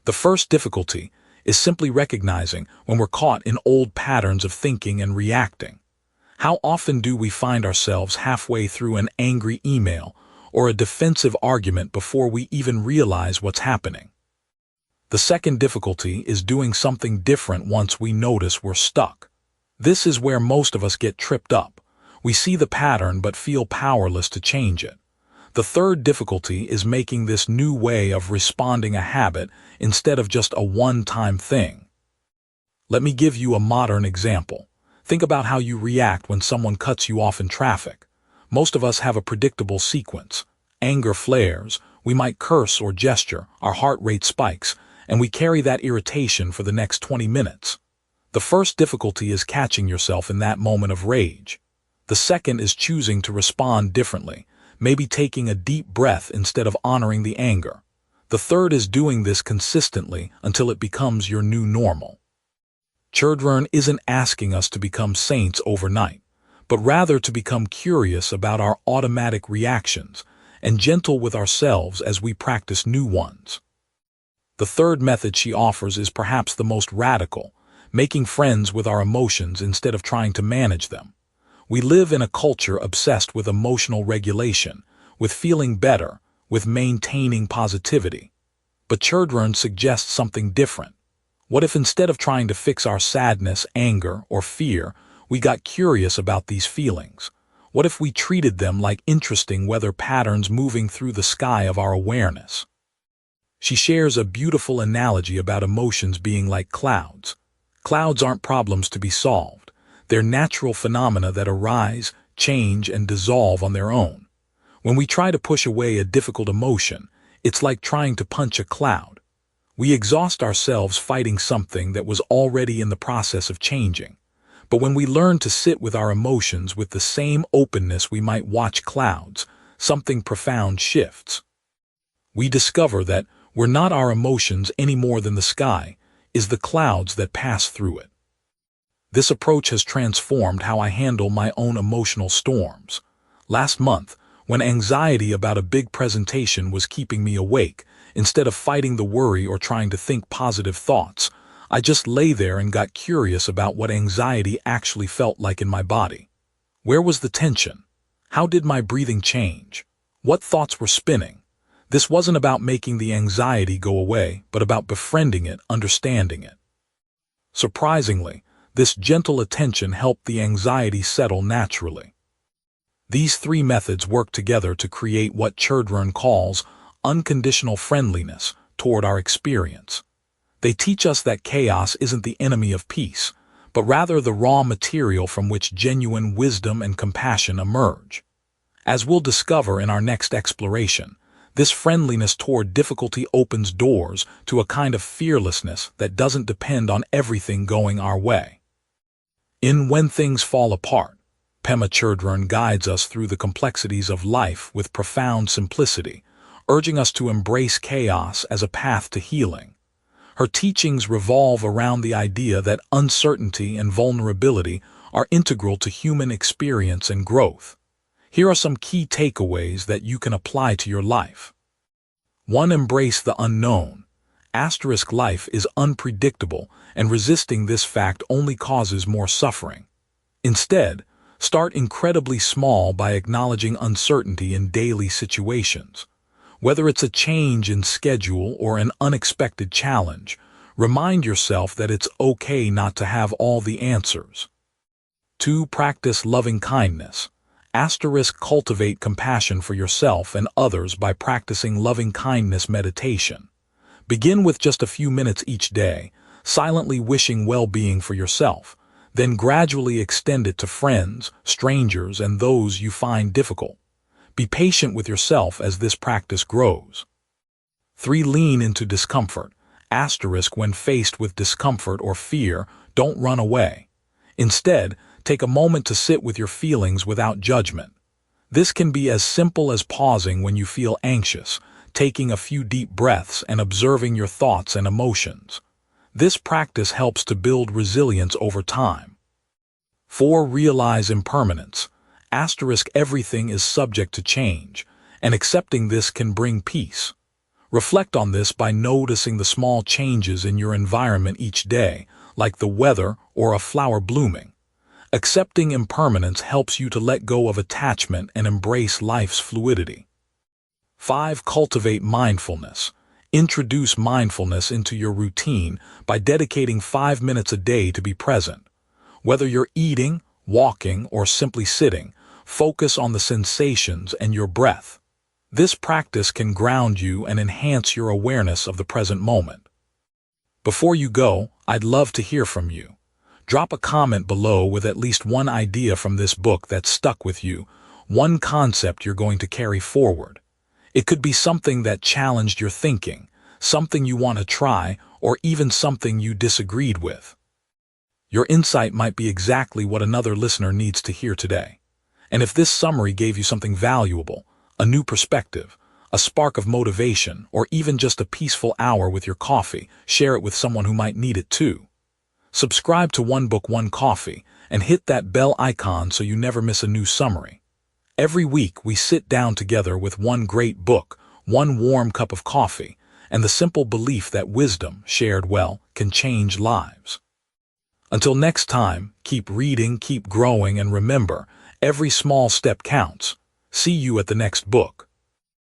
The first difficulty is simply recognizing when we're caught in old patterns of thinking and reacting. How often do we find ourselves halfway through an angry email or a defensive argument before we even realize what's happening? The second difficulty is doing something different once we notice we're stuck. This is where most of us get tripped up. We see the pattern but feel powerless to change it. The third difficulty is making this new way of responding a habit instead of just a one-time thing. Let me give you a modern example. Think about how you react when someone cuts you off in traffic. Most of us have a predictable sequence. Anger flares, we might curse or gesture, our heart rate spikes, and we carry that irritation for the next 20 minutes. The first difficulty is catching yourself in that moment of rage. The second is choosing to respond differently, maybe taking a deep breath instead of honoring the anger. The third is doing this consistently until it becomes your new normal. Chödrön isn't asking us to become saints overnight, but rather to become curious about our automatic reactions and gentle with ourselves as we practice new ones. The third method she offers is perhaps the most radical, making friends with our emotions instead of trying to manage them. We live in a culture obsessed with emotional regulation, with feeling better, with maintaining positivity. But Chödrön suggests something different. What if instead of trying to fix our sadness, anger, or fear, we got curious about these feelings? What if we treated them like interesting weather patterns moving through the sky of our awareness? She shares a beautiful analogy about emotions being like clouds. Clouds aren't problems to be solved. They're natural phenomena that arise, change, and dissolve on their own. When we try to push away a difficult emotion, it's like trying to punch a cloud. We exhaust ourselves fighting something that was already in the process of changing. But when we learn to sit with our emotions with the same openness we might watch clouds, something profound shifts. We discover that we're not our emotions any more than the sky is the clouds that pass through it. This approach has transformed how I handle my own emotional storms. Last month, when anxiety about a big presentation was keeping me awake, instead of fighting the worry or trying to think positive thoughts, I just lay there and got curious about what anxiety actually felt like in my body. Where was the tension? How did my breathing change? What thoughts were spinning? This wasn't about making the anxiety go away, but about befriending it, understanding it. Surprisingly, this gentle attention helped the anxiety settle naturally. These 3 methods work together to create what Chödrön calls unconditional friendliness toward our experience. They teach us that chaos isn't the enemy of peace, but rather the raw material from which genuine wisdom and compassion emerge. As we'll discover in our next exploration, this friendliness toward difficulty opens doors to a kind of fearlessness that doesn't depend on everything going our way. In When Things Fall Apart, Pema Chödrön guides us through the complexities of life with profound simplicity, urging us to embrace chaos as a path to healing. Her teachings revolve around the idea that uncertainty and vulnerability are integral to human experience and growth. Here are some key takeaways that you can apply to your life. 1. Embrace the unknown. Life is unpredictable, and resisting this fact only causes more suffering. Instead, start incredibly small by acknowledging uncertainty in daily situations. Whether it's a change in schedule or an unexpected challenge, remind yourself that it's okay not to have all the answers. 2. Practice loving kindness. Cultivate compassion for yourself and others by practicing loving kindness meditation. Begin with just a few minutes each day, silently wishing well-being for yourself, then gradually extend it to friends, strangers, and those you find difficult. Be patient with yourself as this practice grows. 3. Lean into discomfort. When faced with discomfort or fear, don't run away. Instead, take a moment to sit with your feelings without judgment. This can be as simple as pausing when you feel anxious, taking a few deep breaths, and observing your thoughts and emotions. This practice helps to build resilience over time. 4. Realize impermanence. Everything is subject to change, and accepting this can bring peace. Reflect on this by noticing the small changes in your environment each day, like the weather or a flower blooming. Accepting impermanence helps you to let go of attachment and embrace life's fluidity. 5. Cultivate mindfulness. Introduce mindfulness into your routine by dedicating 5 minutes a day to be present. Whether you're eating, walking, or simply sitting, focus on the sensations and your breath. This practice can ground you and enhance your awareness of the present moment. Before you go, I'd love to hear from you. Drop a comment below with at least one idea from this book that stuck with you, one concept you're going to carry forward. It could be something that challenged your thinking, something you want to try, or even something you disagreed with. Your insight might be exactly what another listener needs to hear today. And if this summary gave you something valuable, a new perspective, a spark of motivation, or even just a peaceful hour with your coffee, share it with someone who might need it too. Subscribe to One Book, One Coffee, and hit that bell icon so you never miss a new summary. Every week we sit down together with one great book, one warm cup of coffee, and the simple belief that wisdom, shared well, can change lives. Until next time, keep reading, keep growing, and remember, every small step counts. See you at the next book.